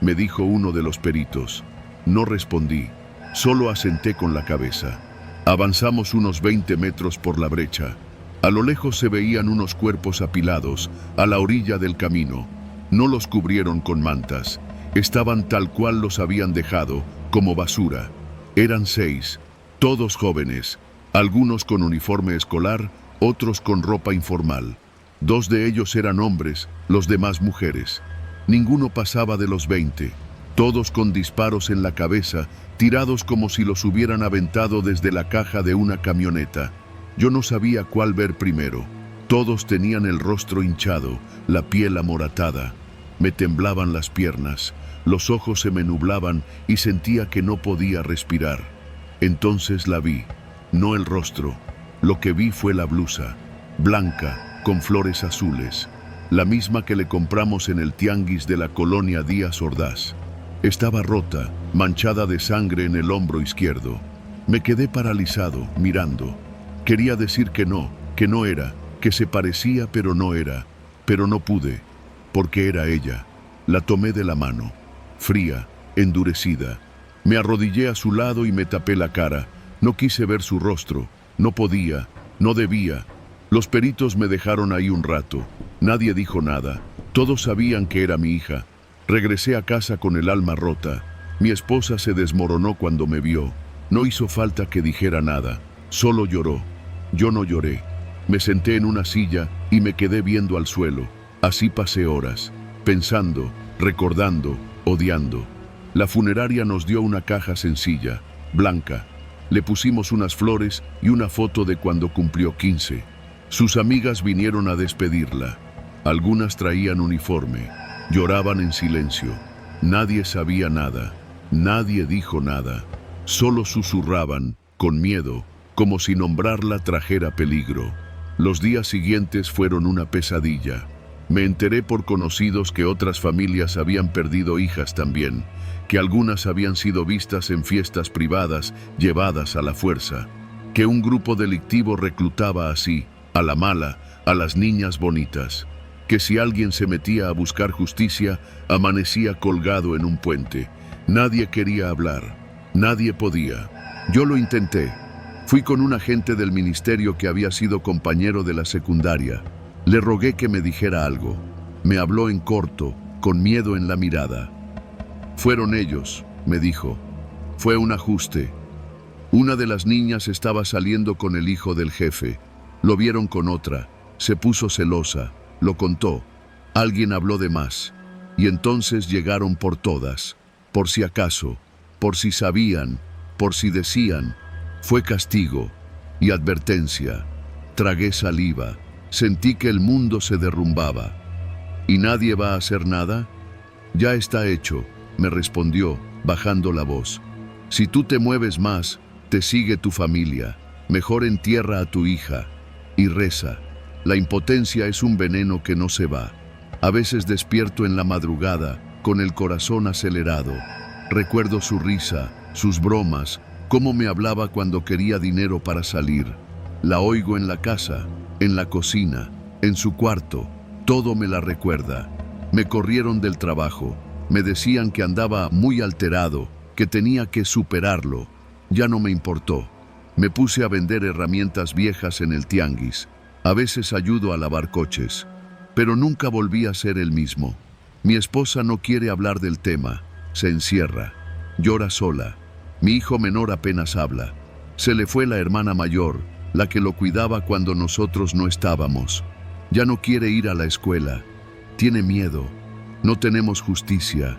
me dijo uno de los peritos. No respondí, solo asenté con la cabeza. Avanzamos unos 20 metros por la brecha. A lo lejos se veían unos cuerpos apilados, a la orilla del camino. No los cubrieron con mantas. Estaban tal cual los habían dejado, como basura. Eran 6, todos jóvenes, algunos con uniforme escolar, otros con ropa informal. 2 de ellos eran hombres, los demás mujeres. Ninguno pasaba de los 20, todos con disparos en la cabeza, tirados como si los hubieran aventado desde la caja de una camioneta. Yo no sabía cuál ver primero. Todos tenían el rostro hinchado, la piel amoratada. Me temblaban las piernas, los ojos se me nublaban y sentía que no podía respirar. Entonces la vi, no el rostro. Lo que vi fue la blusa, blanca, con flores azules, la misma que le compramos en el tianguis de la colonia Díaz Ordaz. Estaba rota, manchada de sangre en el hombro izquierdo. Me quedé paralizado, mirando. Quería decir que no era, que se parecía pero no era, pero no pude, porque era ella. La tomé de la mano, fría, endurecida. Me arrodillé a su lado y me tapé la cara. No quise ver su rostro, no podía, no debía. Los peritos me dejaron ahí un rato. Nadie dijo nada. Todos sabían que era mi hija. Regresé a casa con el alma rota. Mi esposa se desmoronó cuando me vio. No hizo falta que dijera nada. Solo lloró. Yo no lloré. Me senté en una silla y me quedé viendo al suelo. Así pasé horas, pensando, recordando, odiando. La funeraria nos dio una caja sencilla, blanca. Le pusimos unas flores y una foto de cuando cumplió 15. Sus amigas vinieron a despedirla. Algunas traían uniforme. Lloraban en silencio. Nadie sabía nada. Nadie dijo nada. Solo susurraban, con miedo, como si nombrarla trajera peligro. Los días siguientes fueron una pesadilla. Me enteré por conocidos que otras familias habían perdido hijas también, que algunas habían sido vistas en fiestas privadas, llevadas a la fuerza, que un grupo delictivo reclutaba así, a la mala, a las niñas bonitas, que si alguien se metía a buscar justicia, amanecía colgado en un puente. Nadie quería hablar, nadie podía. Yo lo intenté. Fui con un agente del ministerio que había sido compañero de la secundaria. Le rogué que me dijera algo. Me habló en corto, con miedo en la mirada. Fueron ellos, me dijo. Fue un ajuste. Una de las niñas estaba saliendo con el hijo del jefe. Lo vieron con otra. Se puso celosa. Lo contó. Alguien habló de más. Y entonces llegaron por todas. Por si acaso. Por si sabían. Por si decían. Fue castigo. Y advertencia. Tragué saliva. Sentí que el mundo se derrumbaba. ¿Y nadie va a hacer nada? Ya está hecho, me respondió, bajando la voz. Si tú te mueves más, te sigue tu familia. Mejor entierra a tu hija. Y reza. La impotencia es un veneno que no se va. A veces despierto en la madrugada, con el corazón acelerado. Recuerdo su risa, sus bromas, cómo me hablaba cuando quería dinero para salir. La oigo en la casa, en la cocina, en su cuarto. Todo me la recuerda. Me corrieron del trabajo. Me decían que andaba muy alterado, que tenía que superarlo. Ya no me importó. Me puse a vender herramientas viejas en el tianguis. A veces ayudo a lavar coches. Pero nunca volví a ser el mismo. Mi esposa no quiere hablar del tema. Se encierra. Llora sola. Mi hijo menor apenas habla. Se le fue la hermana mayor, la que lo cuidaba cuando nosotros no estábamos. Ya no quiere ir a la escuela. Tiene miedo. No tenemos justicia,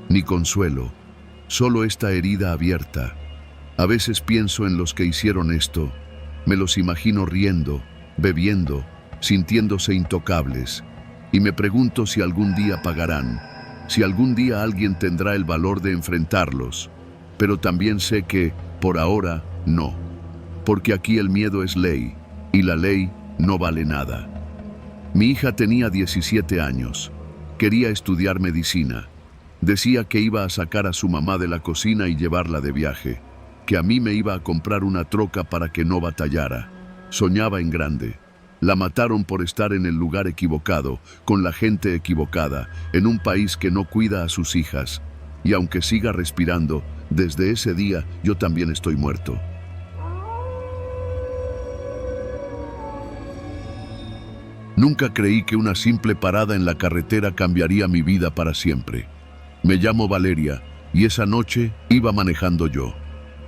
ni consuelo. Solo esta herida abierta. A veces pienso en los que hicieron esto. Me los imagino riendo, bebiendo, sintiéndose intocables. Y me pregunto si algún día pagarán. Si algún día alguien tendrá el valor de enfrentarlos. Pero también sé que, por ahora, no. Porque aquí el miedo es ley, y la ley no vale nada. Mi hija tenía 17 años. Quería estudiar medicina. Decía que iba a sacar a su mamá de la cocina y llevarla de viaje. Que a mí me iba a comprar una troca para que no batallara. Soñaba en grande. La mataron por estar en el lugar equivocado, con la gente equivocada, en un país que no cuida a sus hijas. Y aunque siga respirando, desde ese día yo también estoy muerto. Nunca creí que una simple parada en la carretera cambiaría mi vida para siempre. Me llamo Valeria y esa noche iba manejando yo.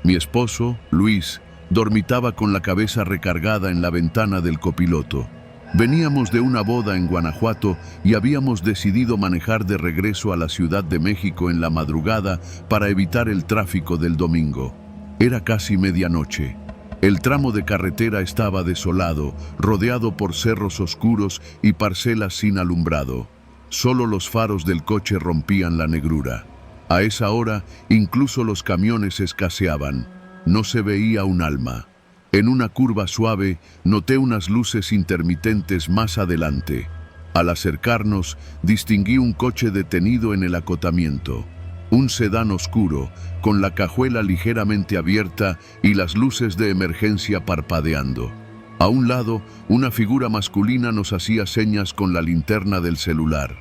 Mi esposo, Luis, dormitaba con la cabeza recargada en la ventana del copiloto. Veníamos de una boda en Guanajuato y habíamos decidido manejar de regreso a la Ciudad de México en la madrugada para evitar el tráfico del domingo. Era casi medianoche. El tramo de carretera estaba desolado, rodeado por cerros oscuros y parcelas sin alumbrado. Solo los faros del coche rompían la negrura. A esa hora, incluso los camiones escaseaban. No se veía un alma. En una curva suave, noté unas luces intermitentes más adelante. Al acercarnos, distinguí un coche detenido en el acotamiento. Un sedán oscuro, con la cajuela ligeramente abierta y las luces de emergencia parpadeando. A un lado, una figura masculina nos hacía señas con la linterna del celular.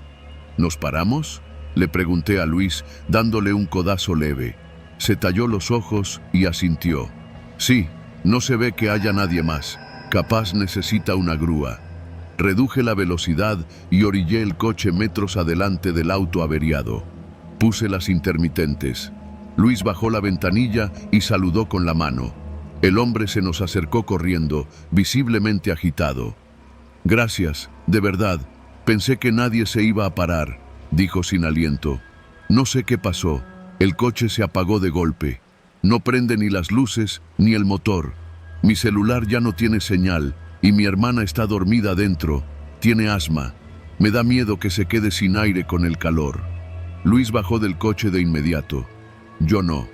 ¿Nos paramos?, le pregunté a Luis, dándole un codazo leve. Se talló los ojos y asintió. Sí, no se ve que haya nadie más. Capaz necesita una grúa. Reduje la velocidad y orillé el coche metros adelante del auto averiado. Puse las intermitentes. Luis bajó la ventanilla y saludó con la mano. El hombre se nos acercó corriendo, visiblemente agitado. «Gracias, de verdad. Pensé que nadie se iba a parar», dijo sin aliento. «No sé qué pasó. El coche se apagó de golpe. No prende ni las luces ni el motor. Mi celular ya no tiene señal y mi hermana está dormida dentro. Tiene asma. Me da miedo que se quede sin aire con el calor». Luis bajó del coche de inmediato. Yo no.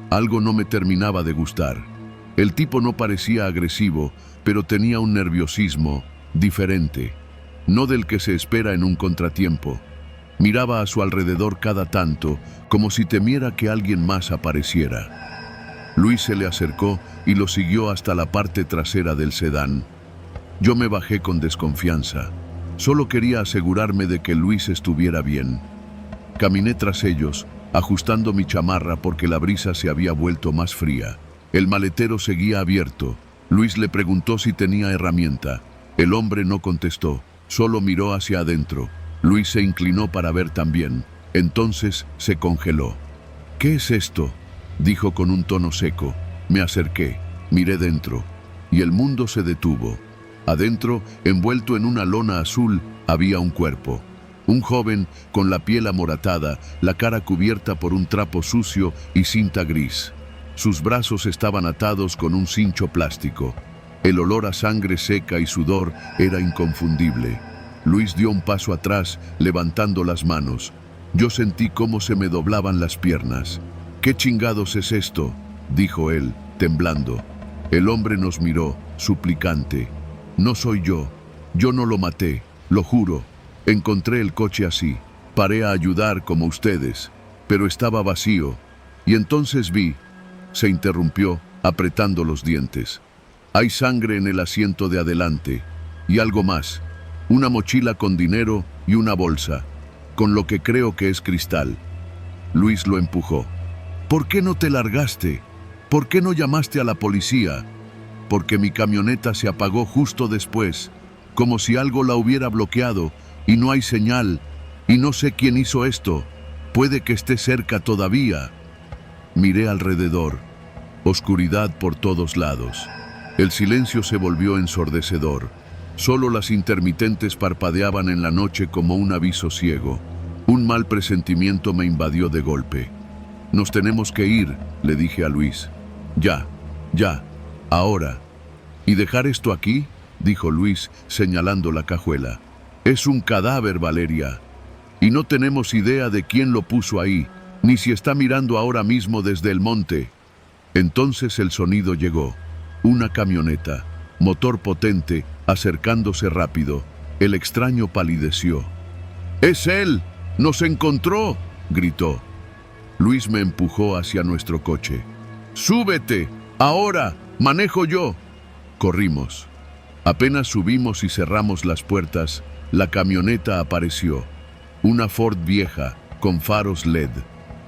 Algo no me terminaba de gustar. El tipo no parecía agresivo, pero tenía un nerviosismo diferente, no del que se espera en un contratiempo. Miraba a su alrededor cada tanto, como si temiera que alguien más apareciera. Luis se le acercó y lo siguió hasta la parte trasera del sedán. Yo me bajé con desconfianza. Solo quería asegurarme de que Luis estuviera bien. Caminé tras ellos, ajustando mi chamarra porque la brisa se había vuelto más fría. El maletero seguía abierto. Luis le preguntó si tenía herramienta. El hombre no contestó, solo miró hacia adentro. Luis se inclinó para ver también. Entonces se congeló. «¿Qué es esto?», dijo con un tono seco. Me acerqué, miré dentro, y el mundo se detuvo. Adentro, envuelto en una lona azul, había un cuerpo. Un joven con la piel amoratada, la cara cubierta por un trapo sucio y cinta gris. Sus brazos estaban atados con un cincho plástico. El olor a sangre seca y sudor era inconfundible. Luis dio un paso atrás, levantando las manos. Yo sentí cómo se me doblaban las piernas. «¿Qué chingados es esto?», dijo él, temblando. El hombre nos miró, suplicante. «No soy yo. Yo no lo maté, lo juro. Encontré el coche así. Paré a ayudar como ustedes, pero estaba vacío. Y entonces vi…», se interrumpió, apretando los dientes. «Hay sangre en el asiento de adelante. Y algo más. Una mochila con dinero y una bolsa, con lo que creo que es cristal». Luis lo empujó. «¿Por qué no te largaste? ¿Por qué no llamaste a la policía?». «Porque mi camioneta se apagó justo después, como si algo la hubiera bloqueado, y no hay señal, y no sé quién hizo esto. Puede que esté cerca todavía». Miré alrededor. Oscuridad por todos lados. El silencio se volvió ensordecedor. Solo las intermitentes parpadeaban en la noche como un aviso ciego. Un mal presentimiento me invadió de golpe. «Nos tenemos que ir», le dije a Luis. «Ya, ahora». «¿Y dejar esto aquí?», dijo Luis, señalando la cajuela. «Es un cadáver, Valeria. Y no tenemos idea de quién lo puso ahí, ni si está mirando ahora mismo desde el monte». Entonces el sonido llegó. Una camioneta, motor potente, acercándose rápido. El extraño palideció. «¡Es él! ¡Nos encontró!», gritó. Luis me empujó hacia nuestro coche. «¡Súbete! ¡Ahora! ¡Manejo yo!». Corrimos. Apenas subimos y cerramos las puertas, la camioneta apareció. Una Ford vieja, con faros LED.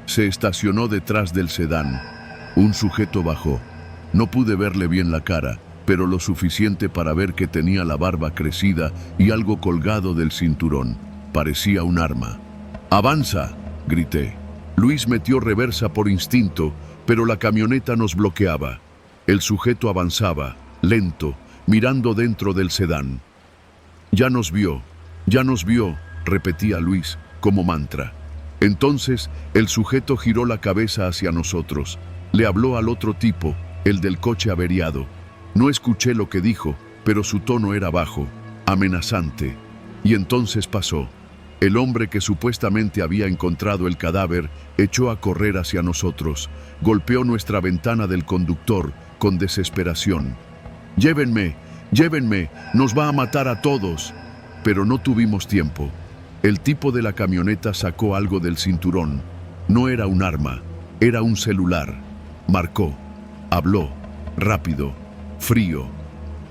Se estacionó detrás del sedán. Un sujeto bajó. No pude verle bien la cara, pero lo suficiente para ver que tenía la barba crecida y algo colgado del cinturón. Parecía un arma. «¡Avanza!», grité. Luis metió reversa por instinto, pero la camioneta nos bloqueaba. El sujeto avanzaba, lento, mirando dentro del sedán. Ya nos vio», repetía Luis, como mantra. Entonces, el sujeto giró la cabeza hacia nosotros. Le habló al otro tipo, el del coche averiado. No escuché lo que dijo, pero su tono era bajo, amenazante. Y entonces pasó. El hombre que supuestamente había encontrado el cadáver echó a correr hacia nosotros. Golpeó nuestra ventana del conductor con desesperación. «¡Llévenme! ¡Llévenme! ¡Nos va a matar a todos!». Pero no tuvimos tiempo. El tipo de la camioneta sacó algo del cinturón. No era un arma, era un celular. Marcó, habló, rápido, frío.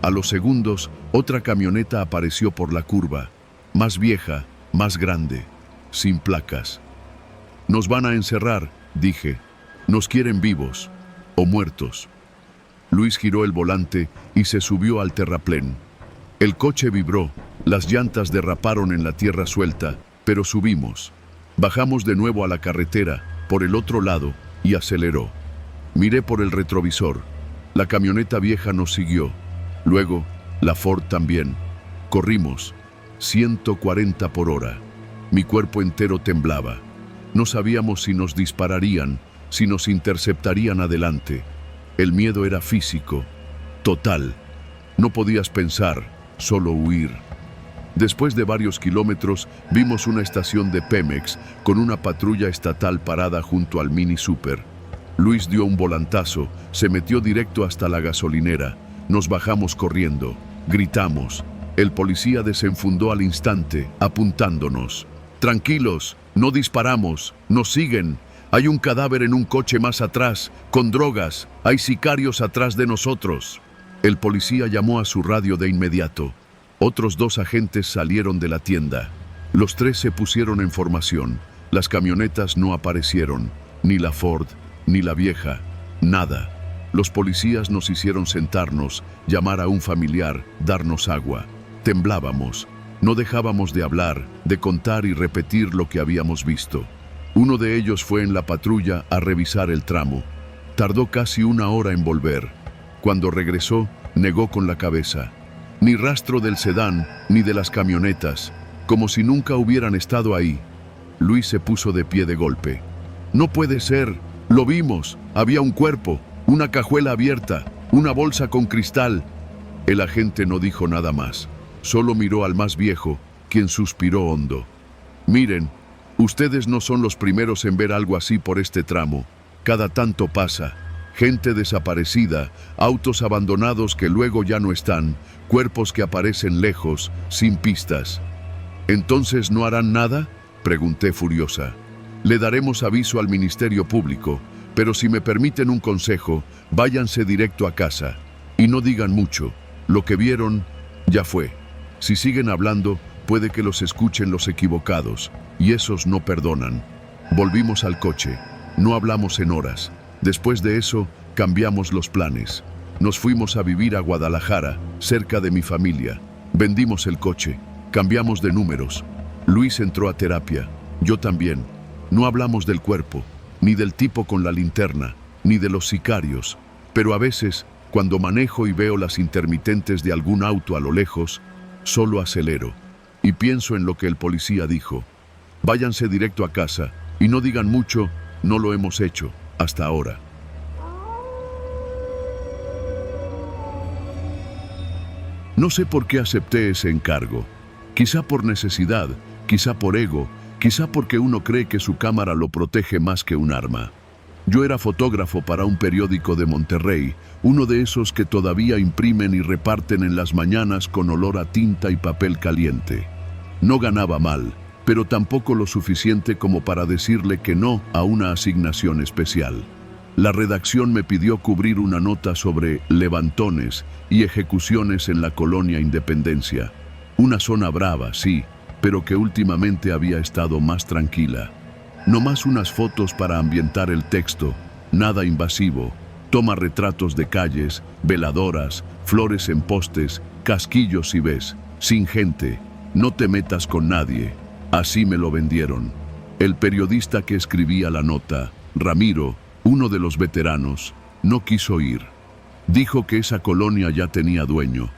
A los segundos, otra camioneta apareció por la curva, más vieja, más grande, sin placas. «Nos van a encerrar», dije. «Nos quieren vivos o muertos». Luis giró el volante y se subió al terraplén. El coche vibró, las llantas derraparon en la tierra suelta, pero subimos. Bajamos de nuevo a la carretera, por el otro lado, y aceleró. Miré por el retrovisor. La camioneta vieja nos siguió. Luego, la Ford también. Corrimos. 140 por hora. Mi cuerpo entero temblaba. No sabíamos si nos dispararían, si nos interceptarían adelante. El miedo era físico, total. No podías pensar, solo huir. Después de varios kilómetros, vimos una estación de Pemex con una patrulla estatal parada junto al Mini Super. Luis dio un volantazo, se metió directo hasta la gasolinera. Nos bajamos corriendo, gritamos. El policía desenfundó al instante, apuntándonos. «Tranquilos, no disparamos, nos siguen. Hay un cadáver en un coche más atrás, con drogas. Hay sicarios atrás de nosotros». El policía llamó a su radio de inmediato. Otros 2 agentes salieron de la tienda. Los 3 se pusieron en formación. Las camionetas no aparecieron, ni la Ford, ni la vieja, nada. Los policías nos hicieron sentarnos, llamar a un familiar, darnos agua. Temblábamos. No dejábamos de hablar, de contar y repetir lo que habíamos visto. Uno de ellos fue en la patrulla a revisar el tramo. Tardó casi 1 hora en volver. Cuando regresó, negó con la cabeza. Ni rastro del sedán, ni de las camionetas, como si nunca hubieran estado ahí. Luis se puso de pie de golpe. «No puede ser, lo vimos, había un cuerpo, una cajuela abierta, una bolsa con cristal». El agente no dijo nada más, solo miró al más viejo, quien suspiró hondo. «Miren, ustedes no son los primeros en ver algo así por este tramo. Cada tanto pasa. Gente desaparecida, autos abandonados que luego ya no están, cuerpos que aparecen lejos, sin pistas». «¿Entonces no harán nada?», pregunté furiosa. «Le daremos aviso al Ministerio Público, pero si me permiten un consejo, váyanse directo a casa. Y no digan mucho. Lo que vieron, ya fue. Si siguen hablando, puede que los escuchen los equivocados, y esos no perdonan». Volvimos al coche. No hablamos en horas. Después de eso, cambiamos los planes. Nos fuimos a vivir a Guadalajara, cerca de mi familia. Vendimos el coche. Cambiamos de números. Luis entró a terapia. Yo también. No hablamos del cuerpo, ni del tipo con la linterna, ni de los sicarios. Pero a veces, cuando manejo y veo las intermitentes de algún auto a lo lejos, solo acelero. Y pienso en lo que el policía dijo. Váyanse directo a casa y no digan mucho, no lo hemos hecho. Hasta ahora. No sé por qué acepté ese encargo. Quizá por necesidad, quizá por ego, quizá porque uno cree que su cámara lo protege más que un arma. Yo era fotógrafo para un periódico de Monterrey, uno de esos que todavía imprimen y reparten en las mañanas con olor a tinta y papel caliente. No ganaba mal, pero tampoco lo suficiente como para decirle que no a una asignación especial. La redacción me pidió cubrir una nota sobre levantones y ejecuciones en la colonia Independencia. Una zona brava, sí, pero que últimamente había estado más tranquila. No más unas fotos para ambientar el texto, nada invasivo. Toma retratos de calles, veladoras, flores en postes, casquillos si ves, sin gente. No te metas con nadie. Así me lo vendieron. El periodista que escribía la nota, Ramiro, uno de los veteranos, no quiso ir. Dijo que esa colonia ya tenía dueño,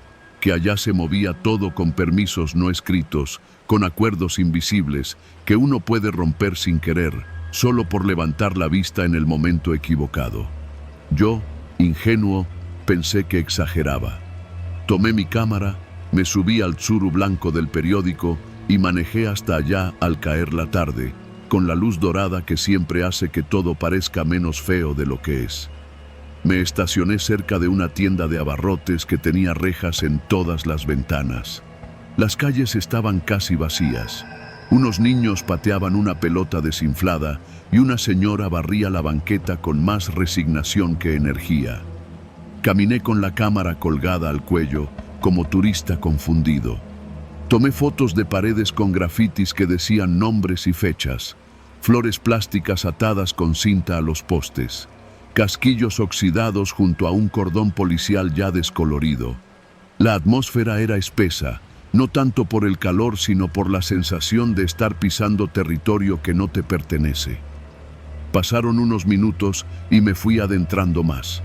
que allá se movía todo con permisos no escritos, con acuerdos invisibles, que uno puede romper sin querer, solo por levantar la vista en el momento equivocado. Yo, ingenuo, pensé que exageraba. Tomé mi cámara, me subí al Tsuru blanco del periódico y manejé hasta allá al caer la tarde, con la luz dorada que siempre hace que todo parezca menos feo de lo que es. Me estacioné cerca de una tienda de abarrotes que tenía rejas en todas las ventanas. Las calles estaban casi vacías. Unos niños pateaban una pelota desinflada y una señora barría la banqueta con más resignación que energía. Caminé con la cámara colgada al cuello, como turista confundido. Tomé fotos de paredes con grafitis que decían nombres y fechas, flores plásticas atadas con cinta a los postes, casquillos oxidados junto a un cordón policial ya descolorido. La atmósfera era espesa, no tanto por el calor sino por la sensación de estar pisando territorio que no te pertenece. Pasaron unos minutos y me fui adentrando más.